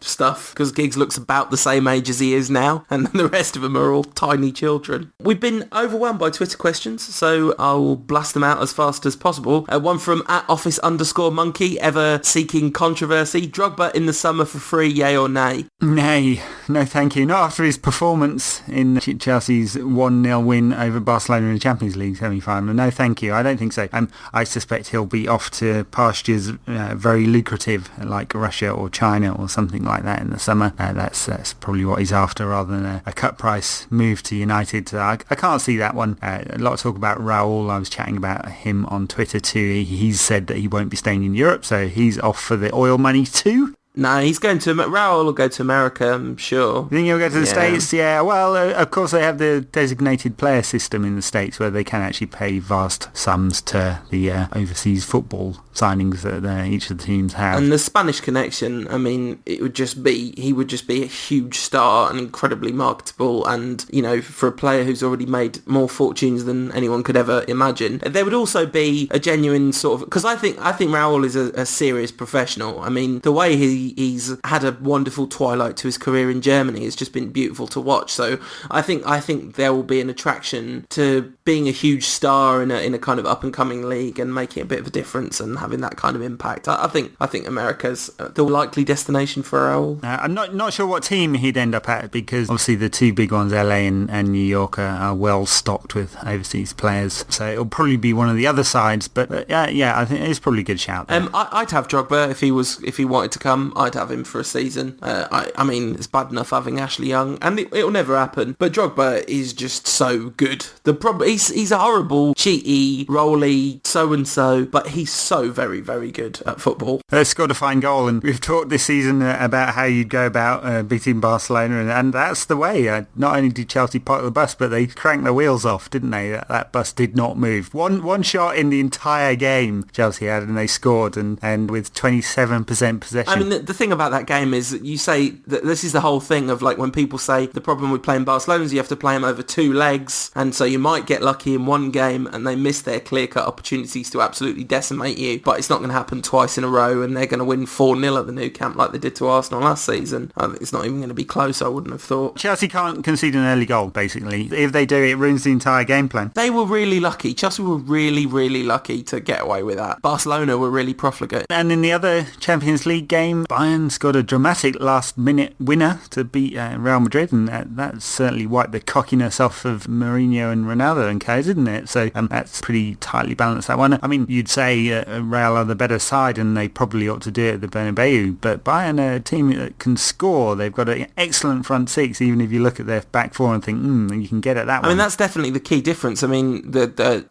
[SPEAKER 4] stuff, because Giggs looks about the same age as he is now, and the rest of them are all tiny children. We've been overwhelmed by Twitter questions, so I'll blast them out as fast as possible. One from @office_monkey, ever seeking controversy. Drogba in the summer for free, yay or nay?
[SPEAKER 3] Nay, no thank you. Not after his performance in Chelsea's 1-0 win over Barcelona in the Champions League semi-final. No thank you, I don't think so. I suspect he'll be off to pastures very lucrative, like Russia or China or something like that in the summer. That's probably what he's after, rather than a cut price move to United. I can't see that one. A lot of talk about Raul. I was chatting about him on Twitter too. He's said that he won't be staying in Europe, so he's off for the oil money too.
[SPEAKER 4] No, he's going to... Raul will go to America, I'm sure.
[SPEAKER 3] You think he'll go to the States? Yeah, well, of course they have the designated player system in the States where they can actually pay vast sums to the overseas football signings that each of the teams have.
[SPEAKER 4] And the Spanish connection, I mean, he would just be a huge star and incredibly marketable, and, you know, for a player who's already made more fortunes than anyone could ever imagine. There would also be a genuine sort of... Because I think Raul is a serious professional. I mean, the way he's had a wonderful twilight to his career in Germany. It's just been beautiful to watch. So I think there will be an attraction to being a huge star in a kind of up and coming league and making a bit of a difference and having that kind of impact. I think America's the likely destination for Raul.
[SPEAKER 3] I'm not sure what team he'd end up at, because obviously the 2 big ones, LA and New York, are well stocked with overseas players. So it'll probably be one of the other sides. But yeah, I think it's probably a good shout.
[SPEAKER 4] I'd have Drogba if he wanted to come. I'd have him for a season. I mean, it's bad enough having Ashley Young, and it'll never happen. But Drogba is just so good. The problem, he's a horrible, cheaty, rolly, so-and-so, but he's so very, very good at football.
[SPEAKER 3] Scored a fine goal, and we've talked this season about how you'd go about beating Barcelona, and that's the way. Not only did Chelsea park the bus, but they cranked the wheels off, didn't they? That bus did not move. One shot in the entire game Chelsea had, and they scored, and with 27% possession.
[SPEAKER 4] I mean, the thing about that game is that you say that this is the whole thing of like when people say the problem with playing Barcelona is you have to play them over 2 legs, and so you might get lucky in one game and they miss their clear-cut opportunities to absolutely decimate you, but it's not going to happen twice in a row and they're going to win 4-0 at the Nou Camp like they did to Arsenal last season. I think it's not even going to be close, I wouldn't have thought.
[SPEAKER 3] Chelsea can't concede an early goal, basically. If they do, it ruins the entire game plan.
[SPEAKER 4] They were really lucky. Chelsea were really, really lucky to get away with that. Barcelona were really profligate.
[SPEAKER 3] And in the other Champions League game, Bayern scored a dramatic last-minute winner to beat Real Madrid, and that certainly wiped the cockiness off of Mourinho and Ronaldo and co, didn't it? So that's pretty tightly balanced, that one. I mean, you'd say Real are the better side, and they probably ought to do it at the Bernabeu, but Bayern are a team that can score. They've got an excellent front six, even if you look at their back four and think, you can get at that one.
[SPEAKER 4] I mean, that's definitely the key difference. I mean,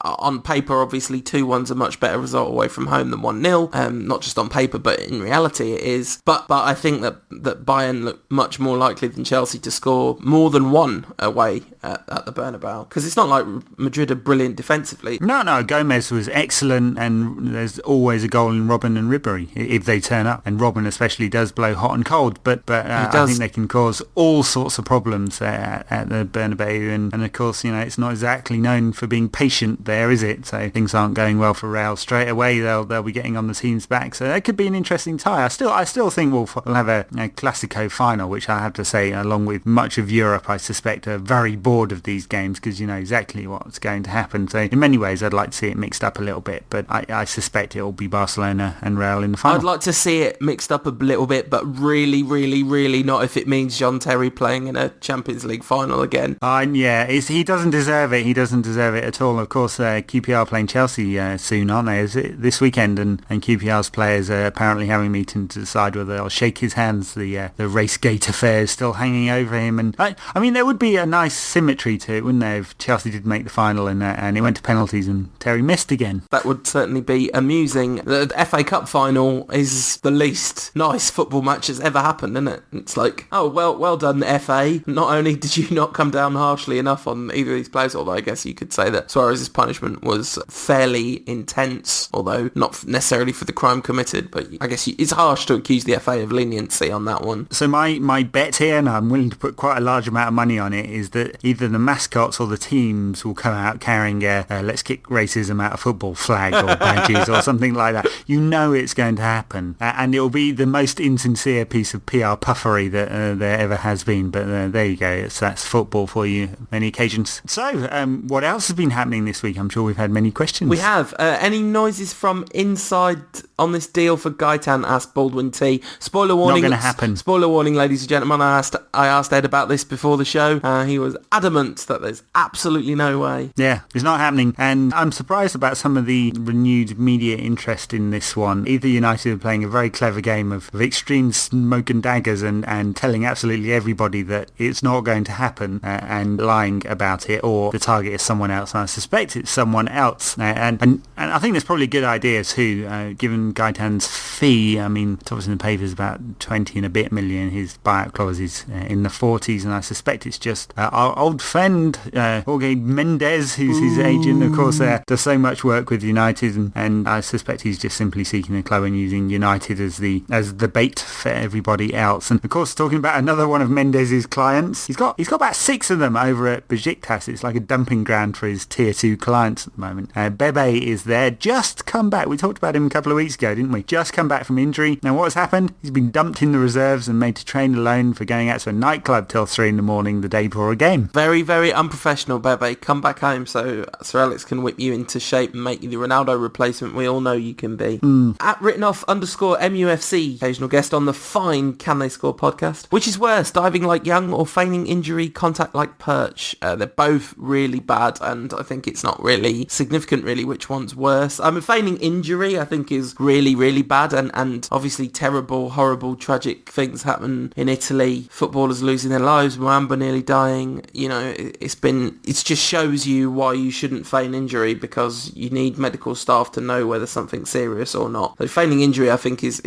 [SPEAKER 4] on paper, obviously, 2-1's a much better result away from home than 1-0. Not just on paper, but in reality it is. But I think that Bayern look much more likely than Chelsea to score more than one away at the Bernabeu. Because it's not like Madrid are brilliant defensively.
[SPEAKER 3] No, Gomez was excellent, and there's always a goal in Robben and Ribéry if they turn up. And Robben especially does blow hot and cold, but I think they can cause all sorts of problems at the Bernabeu. And of course, it's not exactly known for being patient there, is it? So things aren't going well for Real. Straight away, they'll be getting on the team's back. So that could be an interesting tie. I still think we'll have a Clasico final, which I have to say, along with much of Europe, I suspect are very bored of these games because you know exactly what's going to happen. So in many ways, I'd like to see it mixed up a little bit, but I suspect it will be Barcelona and Real in the final.
[SPEAKER 4] I'd like to see it mixed up a little bit, but really, really, really not if it means John Terry playing in a Champions League final again.
[SPEAKER 3] He doesn't deserve it. He doesn't deserve it at all. Of course, QPR playing Chelsea soon, aren't they? Is it this weekend? And QPR's players are apparently having a meeting to decide whether they'll shake his hands. The Racegate affair is still hanging over him, and I mean there would be a nice symmetry to it, wouldn't there, if Chelsea did make the final and it went to penalties and Terry missed again.
[SPEAKER 4] That would certainly be amusing. The FA Cup final is the least nice football match that's ever happened, isn't it? It's like, oh well done FA. Not only did you not come down harshly enough on either of these players, although I guess you could say that Suarez's punishment was fairly intense, although not necessarily for the crime committed, but I guess it's harsh to accuse the FA of leniency on that one.
[SPEAKER 3] So my bet here, and I'm willing to put quite a large amount of money on it, is that either the mascots or the teams will come out carrying a let's kick racism out of football flag or badges or something like that. You know it's going to happen, and it will be the most insincere piece of PR puffery that there ever has been, but there you go. That's football for you many occasions. So what else has been happening this week? I'm sure we've had many questions.
[SPEAKER 4] We have. Any noises from inside on this deal for Gaitan, asked Baldwin T. Spoiler warning.
[SPEAKER 3] Not going to happen.
[SPEAKER 4] Spoiler warning, ladies and gentlemen. I asked Ed about this before the show. He was adamant that there's absolutely no way.
[SPEAKER 3] Yeah, it's not happening, and I'm surprised about some of the renewed media interest in this one. Either United are playing a very clever game of extreme smoke and daggers and telling absolutely everybody that it's not going to happen and lying about it, or the target is someone else, and I suspect it's someone else. And I think that's probably a good idea too, given Gaitan's fee. I mean, it's obviously in the papers about 20 and a bit million. His buyout clause is in the 40s, and I suspect it's just our old friend Jorge Mendes, who's his agent, of course, does so much work with United, and I suspect he's just simply seeking a club and using United as the bait for everybody else. And of course, talking about another one of Mendes's clients, he's got about 6 of them over at Besiktas. It's like a dumping ground for his tier 2 clients at the moment. Bebe is there, just come back. We talked about him a couple of weeks ago, didn't we? Just come back from injury. Now what's happened? He's been dumped in the reserves and made to train alone for going out to a nightclub till 3 a.m. the day before a game.
[SPEAKER 4] Very, very unprofessional, Bebe. Come back home so Sir Alex can whip you into shape and make you the Ronaldo replacement we all know you can be. At writtenoff_MUFC, occasional guest on the fine Can They Score podcast. Which is worse, diving like Young or feigning injury, contact like Perch? They're both really bad, and I think it's not really significant really which one's worse. I mean, feigning injury I think is really, really bad, and obviously terrible, horrible, tragic things happen in Italy. Footballers losing their lives, Muamba nearly dying, it just shows you why you shouldn't feign injury, because you need medical staff to know whether something's serious or not. So feigning injury, I think, is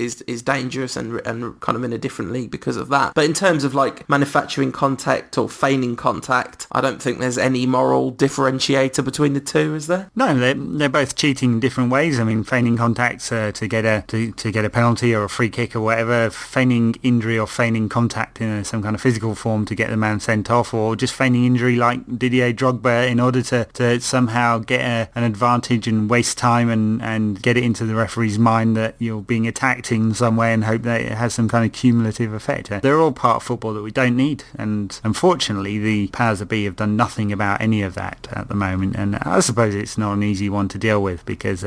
[SPEAKER 4] dangerous and kind of in a different league because of that. But in terms of like manufacturing contact or feigning contact, I don't think there's any moral differentiator between the two, is there?
[SPEAKER 3] No, they're both cheating in different ways. I mean, feigning contacts to get a penalty or a free kick or whatever, feigning injury or feigning contact in some kind of physical form to get the man sent off, or just feigning injury like Didier Drogba in order to somehow get an advantage and waste time and get it into the referee's mind that you're being attacked in some way and hope that it has some kind of cumulative effect. They're all part of football that we don't need, and unfortunately the powers that be have done nothing about any of that at the moment, and I suppose it's not an easy one to deal with, because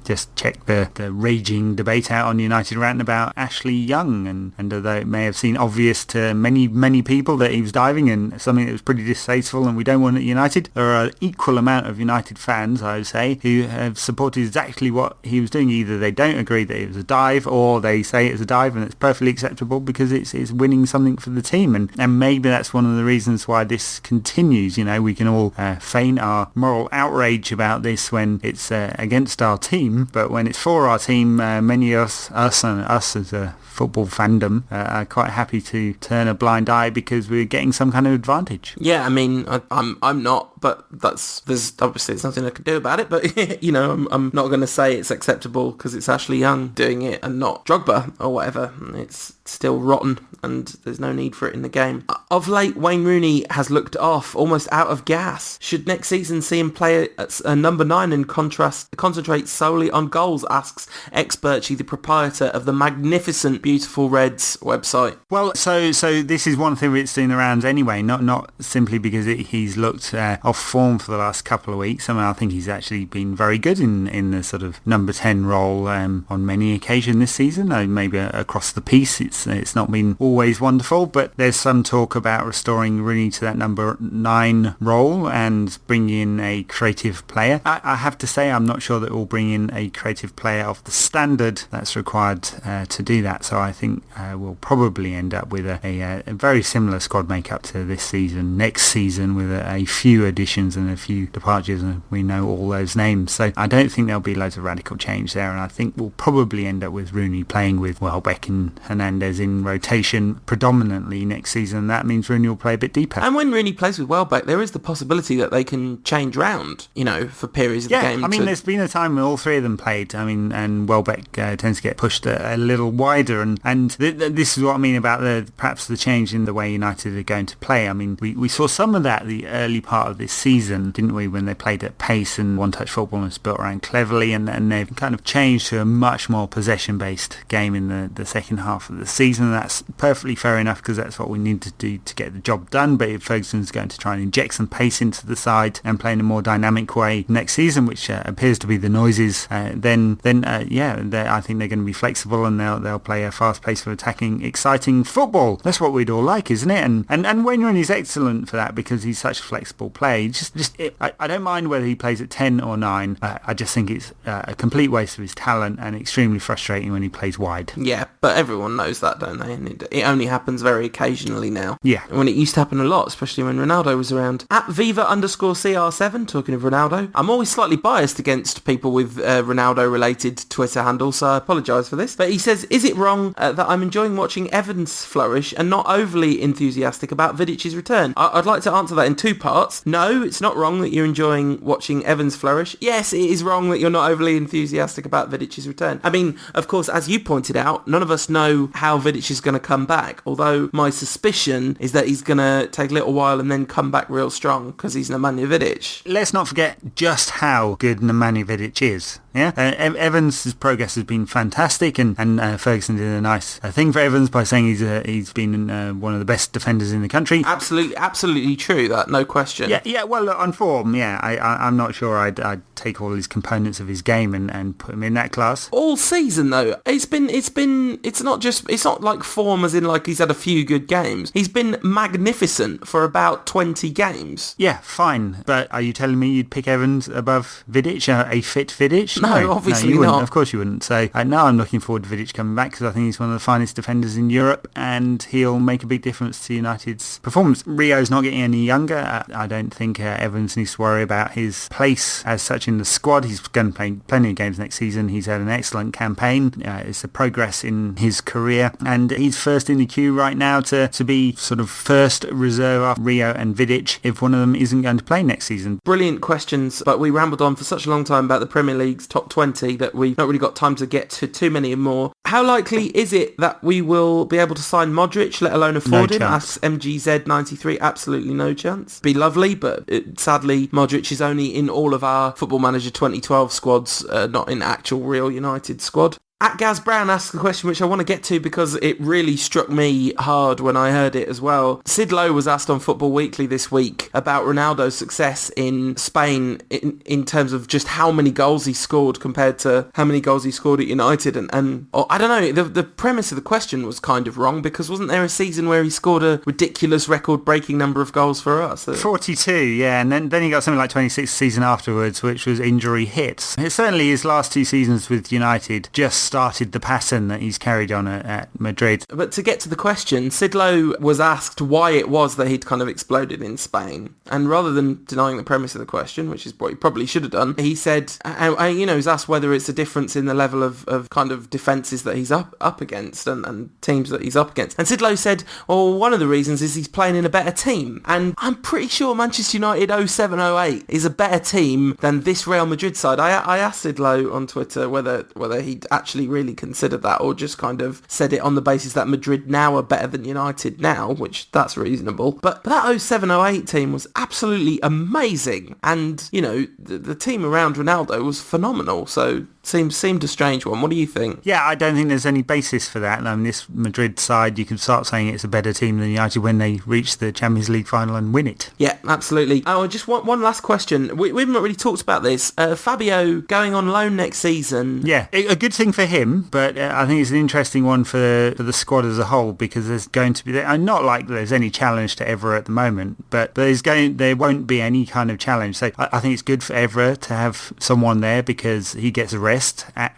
[SPEAKER 3] just check the raging debate out on United Rant about Ashley Young, and although it may have seemed obvious to many people that he was diving and something that was pretty distasteful and we don't want it at United, there are an equal amount of United fans, I would say, who have supported exactly what he was doing. Either they don't agree that it was a dive, or they say it's a dive and it's perfectly acceptable because it's winning something for the team, and maybe that's one of the reasons why this continues. We can all feign our moral outrage about this when it's against our team, but when it's for our team, many of us as a football fandom are quite happy to turn a blind eye because we're getting some kind of advantage.
[SPEAKER 4] Yeah, I mean, I'm not, but there's nothing I can do about it. But I'm not going to say it's acceptable because it's Ashley Young doing it and not Drogba or whatever. It's still rotten, and there's no need for it in the game. Of late, Wayne Rooney has looked off, almost out of gas. Should next season see him play at number 9 and concentrate solely on goals? Asks ex-Birchie, the proprietor of the magnificent Beautiful Reds website.
[SPEAKER 3] Well, so this is one thing that's doing the rounds anyway, not simply because he's looked off form for the last couple of weeks. I mean, I think he's actually been very good in the sort of number 10 role on many occasions this season. Maybe across the piece it's not been always wonderful, but there's some talk about restoring Rooney to that number 9 role and bringing in a creative player. I have to say I'm not sure that we'll bring in a creative player of the standard that's required to do that. So I think we'll probably end up with a very similar squad makeup to this season, next season, with a few additions and a few departures, and we know all those names. So I don't think there'll be loads of radical change there, and I think we'll probably end up with Rooney playing with Welbeck and Hernandez in rotation predominantly next season. That means Rooney will play a bit deeper.
[SPEAKER 4] And when Rooney plays with Welbeck, there is the possibility that they can change round, for periods of the game.
[SPEAKER 3] I mean, there's been a time when all three of them played. I mean, and Welbeck tends to get pushed a little wider, and this is what I mean about perhaps the change in the way United are going to play. I mean, we saw some of that the early part of this season, didn't we, when they played at pace and one-touch football was built around cleverly, and they've kind of changed to a much more possession-based game in the second half of the season. And that's perfectly fair enough because that's what we need to do to get the job done. But if Ferguson's going to try and inject some pace into the side and play in a more dynamic way next season, which appears to be the noises, then I think they're going to be flexible and they'll play a fast pace of attacking, exciting football. That's what we'd all like, isn't it? And Wayne Rooney's excellent for that because he's such a flexible player. I don't mind whether he plays at 10 or 9. I just think it's a complete waste of his talent and extremely frustrating when he plays wide.
[SPEAKER 4] Yeah, but everyone knows that, don't they? And it only happens very occasionally now.
[SPEAKER 3] Yeah.
[SPEAKER 4] When it used to happen a lot, especially when Ronaldo was around. At Viva_CR7, talking of Ronaldo, I'm always slightly biased against people with Ronaldo-related Twitter handles, so I apologise for this. But he says, is it wrong that I'm enjoying watching Evans flourish and not overly enthusiastic about Vidic's return? I'd like to answer that in 2 parts. No, it's not wrong that you're enjoying watching Evans flourish. Yes, it is wrong that you're not overly enthusiastic about Vidic's return. I mean, of course, as you pointed out, none of us know how Vidic is going to come back, although my suspicion is that he's going to take a little while and then come back real strong because he's Nemanja Vidic.
[SPEAKER 3] Let's not forget just how good Nemanja Vidic is. Yeah, Evans' progress has been fantastic, and Ferguson did a nice thing for Evans by saying he's been one of the best defenders in the country.
[SPEAKER 4] Absolutely true. That, no question.
[SPEAKER 3] Yeah. Well, on form, I'm not sure I'd take all his components of his game and put him in that class.
[SPEAKER 4] All season though, it's not like form as in like he's had a few good games. He's been magnificent for about 20 games.
[SPEAKER 3] Yeah, fine. But are you telling me you'd pick Evans above Vidic, a fit Vidic?
[SPEAKER 4] No, obviously
[SPEAKER 3] you wouldn't.
[SPEAKER 4] not.
[SPEAKER 3] Of course you wouldn't. So now I'm looking forward to Vidic coming back because I think he's one of the finest defenders in Europe and he'll make a big difference to United's performance. Rio's not getting any younger. I don't think Evans needs to worry about his place as such in the squad. He's going to play plenty of games next season. He's had an excellent campaign. It's a progress in his career and he's first in the queue right now to be sort of first reserve after Rio and Vidic if one of them isn't going to play next season.
[SPEAKER 4] Brilliant questions, but we rambled on for such a long time about the Premier League's top 20 that we've not really got time to get to too many more. How likely is it that we will be able to sign Modric, let alone afford him? Asks MGZ93. Absolutely no chance. Be lovely, but sadly Modric is only in all of our Football Manager 2012 squads, not in actual real United squad. At Gaz Brown asks a question which I want to get to because it really struck me hard when I heard it as well. Sid Lowe was asked on Football Weekly this week about Ronaldo's success in Spain in terms of just how many goals he scored compared to how many goals he scored at United. And I don't know, the premise of the question was kind of wrong because wasn't there a season where he scored a ridiculous record-breaking number of goals for us?
[SPEAKER 3] 42, yeah, and then he got something like 26 season afterwards, which was injury hits. Certainly his last two seasons with United just started the pattern that he's carried on at Madrid.
[SPEAKER 4] But to get to the question, Sid Lowe was asked why it was that he'd kind of exploded in Spain. And rather than denying the premise of the question, which is what he probably should have done, he said, he was asked whether it's a difference in the level of kind of defences that he's up against and teams that he's up against. And Sid Lowe said, well, one of the reasons is he's playing in a better team. And I'm pretty sure Manchester United 07-08 is a better team than this Real Madrid side. I asked Sid Lowe on Twitter whether he'd actually really considered that or just kind of said it on the basis that Madrid now are better than United now, which that's reasonable. But that 07-08 team was absolutely amazing. And, the team around Ronaldo was phenomenal. So seemed a strange one. What do you think?
[SPEAKER 3] Yeah, I don't think there's any basis for that. I mean, this Madrid side, you can start saying it's a better team than United when they reach the Champions League final and win it.
[SPEAKER 4] Yeah, absolutely. Oh, just one last question. We haven't really talked about this. Fabio going on loan next season.
[SPEAKER 3] Yeah, a good thing for him, but I think it's an interesting one for the squad as a whole because there's going to be, not like there's any challenge to Evra at the moment, but there won't be any kind of challenge. So I think it's good for Evra to have someone there because he gets a rest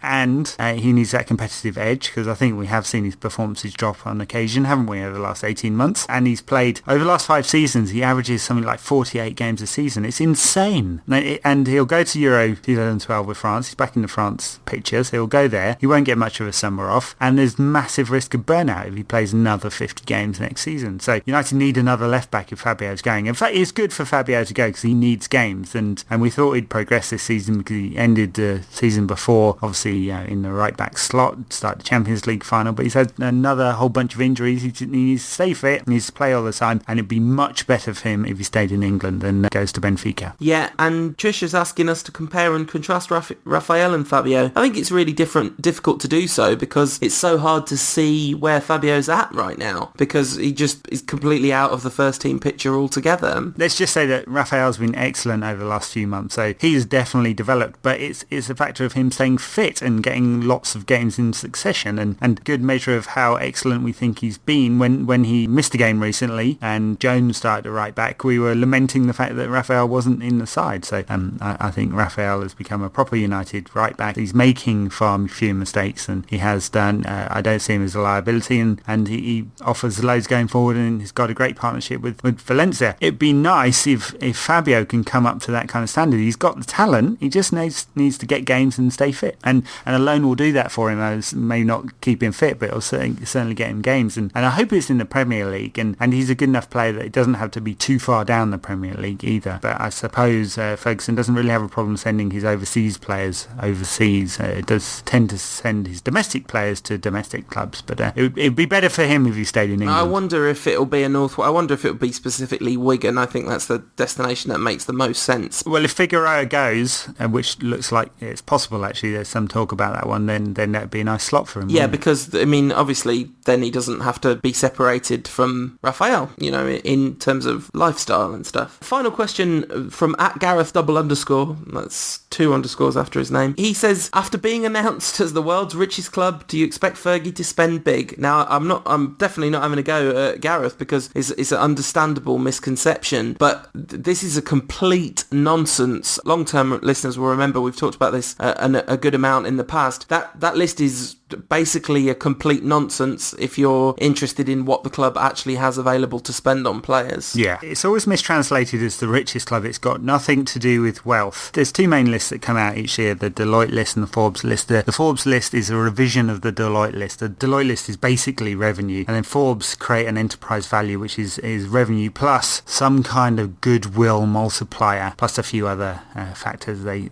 [SPEAKER 3] and he needs that competitive edge because I think we have seen his performances drop on occasion, haven't we, over the last 18 months? And he's played, over the last 5 seasons, he averages something like 48 games a season. It's insane. And he'll go to Euro 2012 with France. He's back in the France picture, so he'll go there. He won't get much of a summer off, and there's massive risk of burnout if he plays another 50 games next season. So United need another left-back if Fabio's going. In fact, it's good for Fabio to go because he needs games, and we thought he'd progress this season because he ended the season before, obviously in the right-back slot, started the Champions League final, but he's had another whole bunch of injuries. He needs to stay fit, he needs to play all the time, and it'd be much better for him if he stayed in England than goes to Benfica.
[SPEAKER 4] Yeah, and Trish is asking us to compare and contrast Rafael and Fabio. I think it's really difficult to do so because it's so hard to see where Fabio's at right now because he just is completely out of the first team picture altogether.
[SPEAKER 3] Let's just say that Rafael's been excellent over the last few months, so he's definitely developed, but it's a factor of him staying fit and getting lots of games in succession and good measure of how excellent we think he's been. When he missed a game recently and Jones started at right back, we were lamenting the fact that Rafael wasn't in the side. So I think Rafael has become a proper United right back. He's making far fewer mistakes than he has done. I don't see him as a liability and he offers loads going forward and he's got a great partnership with Valencia. It'd be nice if Fabio can come up to that kind of standard. He's got the talent, he just needs to get games and stay fit. And a loan will do that for him. I may not keep him fit, but it'll certainly get him games. And I hope it's in the Premier League. And he's a good enough player that it doesn't have to be too far down the Premier League either. But I suppose Ferguson doesn't really have a problem sending his overseas players overseas. It does tend to send his domestic players to domestic clubs. But it would be better for him if he stayed in England.
[SPEAKER 4] I wonder if it'll be I wonder if it'll be specifically Wigan. I think that's the destination that makes the most sense.
[SPEAKER 3] Well, if Figueroa goes, which looks like it's possible actually, there's some talk about that one, then that'd be a nice slot for him.
[SPEAKER 4] Yeah, because, I mean, obviously, then he doesn't have to be separated from Rafael, in terms of lifestyle and stuff. Final question from @Gareth__. That's 2 underscores after his name. He says, after being announced as the world's richest club. Do you expect Fergie to spend big? Now, I'm definitely not having a go at Gareth because it's an understandable misconception, but this is a complete nonsense. Long-term listeners will remember we've talked about this a good amount in the past. That list is basically a complete nonsense if you're interested in what the club actually has available to spend on players.
[SPEAKER 3] Yeah, it's always mistranslated as the richest club. It's got nothing to do with wealth. There's two main lists that come out each year, the Deloitte list and the Forbes list. The Forbes list is a revision of the Deloitte list. The Deloitte list is basically revenue, and then Forbes create an enterprise value, which is revenue plus some kind of goodwill multiplier, plus a few other factors they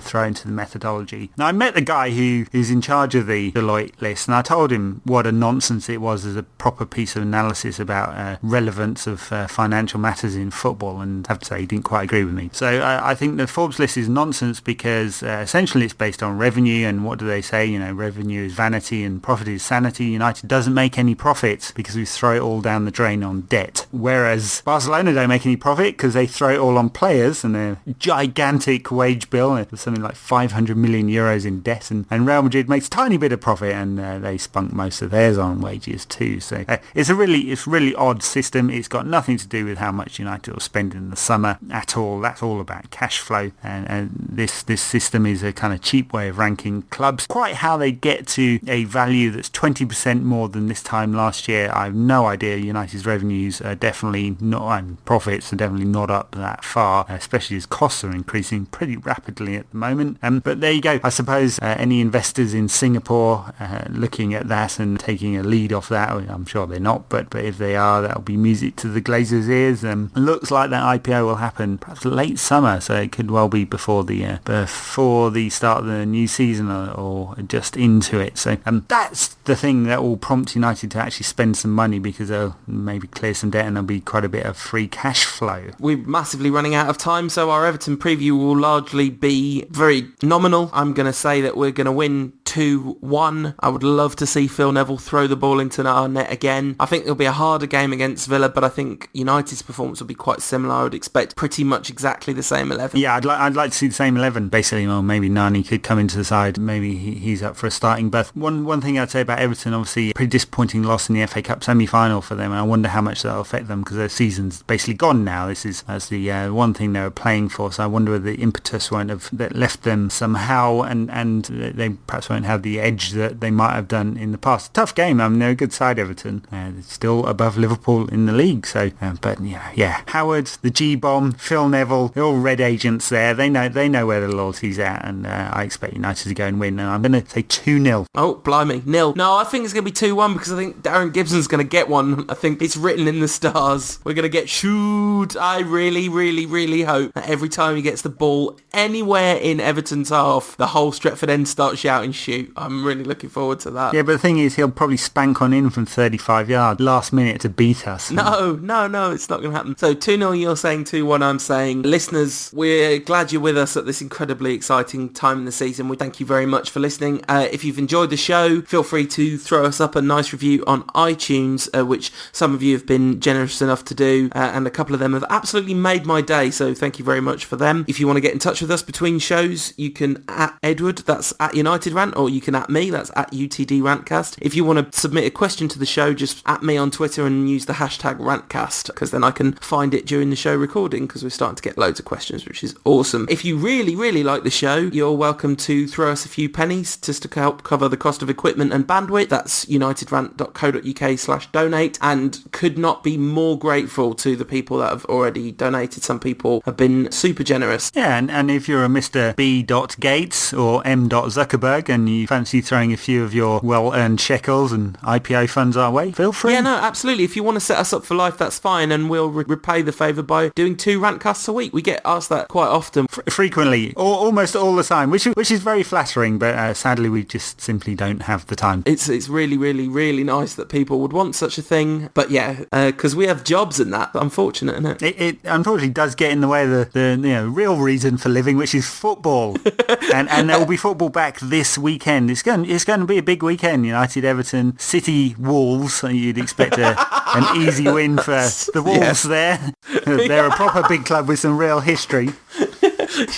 [SPEAKER 3] throw into the methodology. Now, I met the guy who's in charge of the Deloitte list, and I told him what a nonsense it was as a proper piece of analysis about relevance of financial matters in football, and I have to say he didn't quite agree with me. So I think the Forbes list is nonsense because essentially it's based on revenue, and what do they say? Revenue is vanity and profit is sanity. United doesn't make any profits because we throw it all down the drain on debt, whereas Barcelona don't make any profit because they throw it all on players and their gigantic wage bill, something like 500 million euros in debt, and Real Madrid makes a tiny bit of profit, and they spunk most of theirs on wages too. So it's really odd system. It's got nothing to do with how much United will spend in the summer at all. That's all about cash flow, and this system is a kind of cheap way of ranking clubs. Quite how they get to a value that's 20% more than this time last year, I have no idea. United's revenues are definitely not, and profits are definitely not up that far, especially as costs are increasing pretty rapidly at the moment. But there you go. I suppose any investors in Singapore looking at that and taking a lead off that, I'm sure they're not, but if they are, that'll be music to the Glazers' ears. It looks like that IPO will happen perhaps late summer, so it could well be before the start of the new season or just into it. So that's the thing that will prompt United to actually spend some money, because they'll maybe clear some debt and there'll be quite a bit of free cash flow.
[SPEAKER 4] We're massively running out of time, so our Everton preview will largely be very nominal. I'm going to say that we're going to win 2-1. I would love to see Phil Neville throw the ball into our net again. I think it'll be a harder game against Villa, but I think United's performance will be quite similar. I would expect pretty much exactly the same 11.
[SPEAKER 3] Yeah, I'd like to see the same 11, basically. Well, maybe Nani could come into the side. Maybe he's up for a starting berth. One thing I'd say about Everton, obviously, a pretty disappointing loss in the FA Cup semi-final for them, and I wonder how much that'll affect them because their season's basically gone now. That's the one thing they were playing for, so I wonder whether the impetus won't have left them somehow, and they perhaps won't have the edge that they might have done in the past. Tough game. I mean, they're a good side, Everton. They're still above Liverpool in the league, so but yeah. Howard, the G-Bomb, Phil Neville, they're all red agents there. They know where the loyalty's at, and I expect United to go and win, and I'm going to say 2-0.
[SPEAKER 4] Oh, blimey, nil. No, I think it's going to be 2-1 because I think Darren Gibson's going to get one. I think it's written in the stars. We're going to get shoot. I really, really, really hope that every time he gets the ball anywhere in Everton's half, the whole Stretford end starts shouting shoot. I'm really looking forward to that.
[SPEAKER 3] Yeah, but the thing is, he'll probably spank on in from 35 yards last minute to beat us.
[SPEAKER 4] No, it's not going to happen. So 2-0, you're saying 2-1, I'm saying. Listeners, we're glad you're with us at this incredibly exciting time in the season. We thank you very much for listening. If you've enjoyed the show, feel free to throw us up a nice review on iTunes, which some of you have been generous enough to do, and a couple of them have absolutely made my day, so thank you very much for them. If you want to get in touch with us between shows, you can at Edward, that's at United Rant, or you can at me, that's at UTD Rantcast. If you want to submit a question to the show, just at me on Twitter and use the hashtag Rantcast, because then I can find it during the show recording, because we're starting to get loads of questions, which is awesome. If you really, really like the show, you're welcome to throw us a few pennies just to help cover the cost of equipment and bandwidth. That's unitedrant.co.uk/donate, and could not be more grateful to the people that have already donated. Some people have been super generous.
[SPEAKER 3] Yeah, and if you're a Mr. B. Gates or M. Zuckerberg and you fancy throwing a few of your well-earned shekels and IPO funds our way, feel free.
[SPEAKER 4] Yeah, no, absolutely. If you want to set us up for life, that's fine, and we'll repay the favour by doing 2 rantcasts a week. We get asked that quite often.
[SPEAKER 3] Frequently, or almost all the time, which is very flattering, but sadly we just simply don't have the time.
[SPEAKER 4] It's really, really, really nice that people would want such a thing, but yeah, because we have jobs and that. Unfortunate, isn't it?
[SPEAKER 3] It unfortunately does get in the way of the real reason for living, which is football. and there will be football back this weekend. It's going to be a big weekend. United, Everton, City, Wolves. You'd expect an easy win for the Wolves there. They're a proper big club with some real history.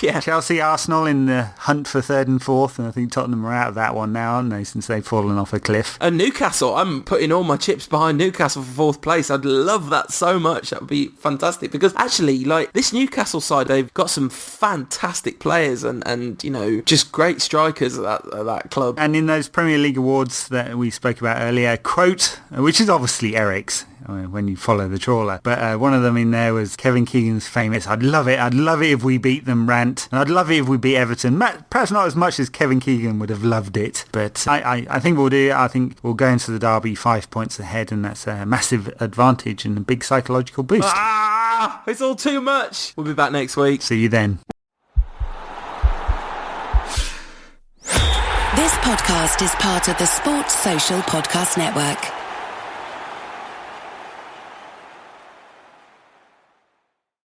[SPEAKER 4] Yeah.
[SPEAKER 3] Chelsea, Arsenal in the hunt for third and fourth, and I think Tottenham are out of that one now, aren't they, since they've fallen off a cliff.
[SPEAKER 4] And Newcastle, I'm putting all my chips behind Newcastle for fourth place. I'd love that so much. That would be fantastic, because actually, like, this Newcastle side, they've got some fantastic players and you know, just great strikers at that club.
[SPEAKER 3] And in those Premier League awards that we spoke about earlier, quote, which is obviously Eric's, when you follow the trawler, but one of them in there was Kevin Keegan's famous I'd love it if we beat them rant, and I'd love it if we beat Everton. Perhaps not as much as Kevin Keegan would have loved it, but I think we'll do it. I think we'll go into the derby 5 points ahead, and that's a massive advantage and a big psychological boost.
[SPEAKER 4] It's all too much. We'll be back next week.
[SPEAKER 3] See you then.
[SPEAKER 5] This podcast is part of the Sports Social Podcast Network.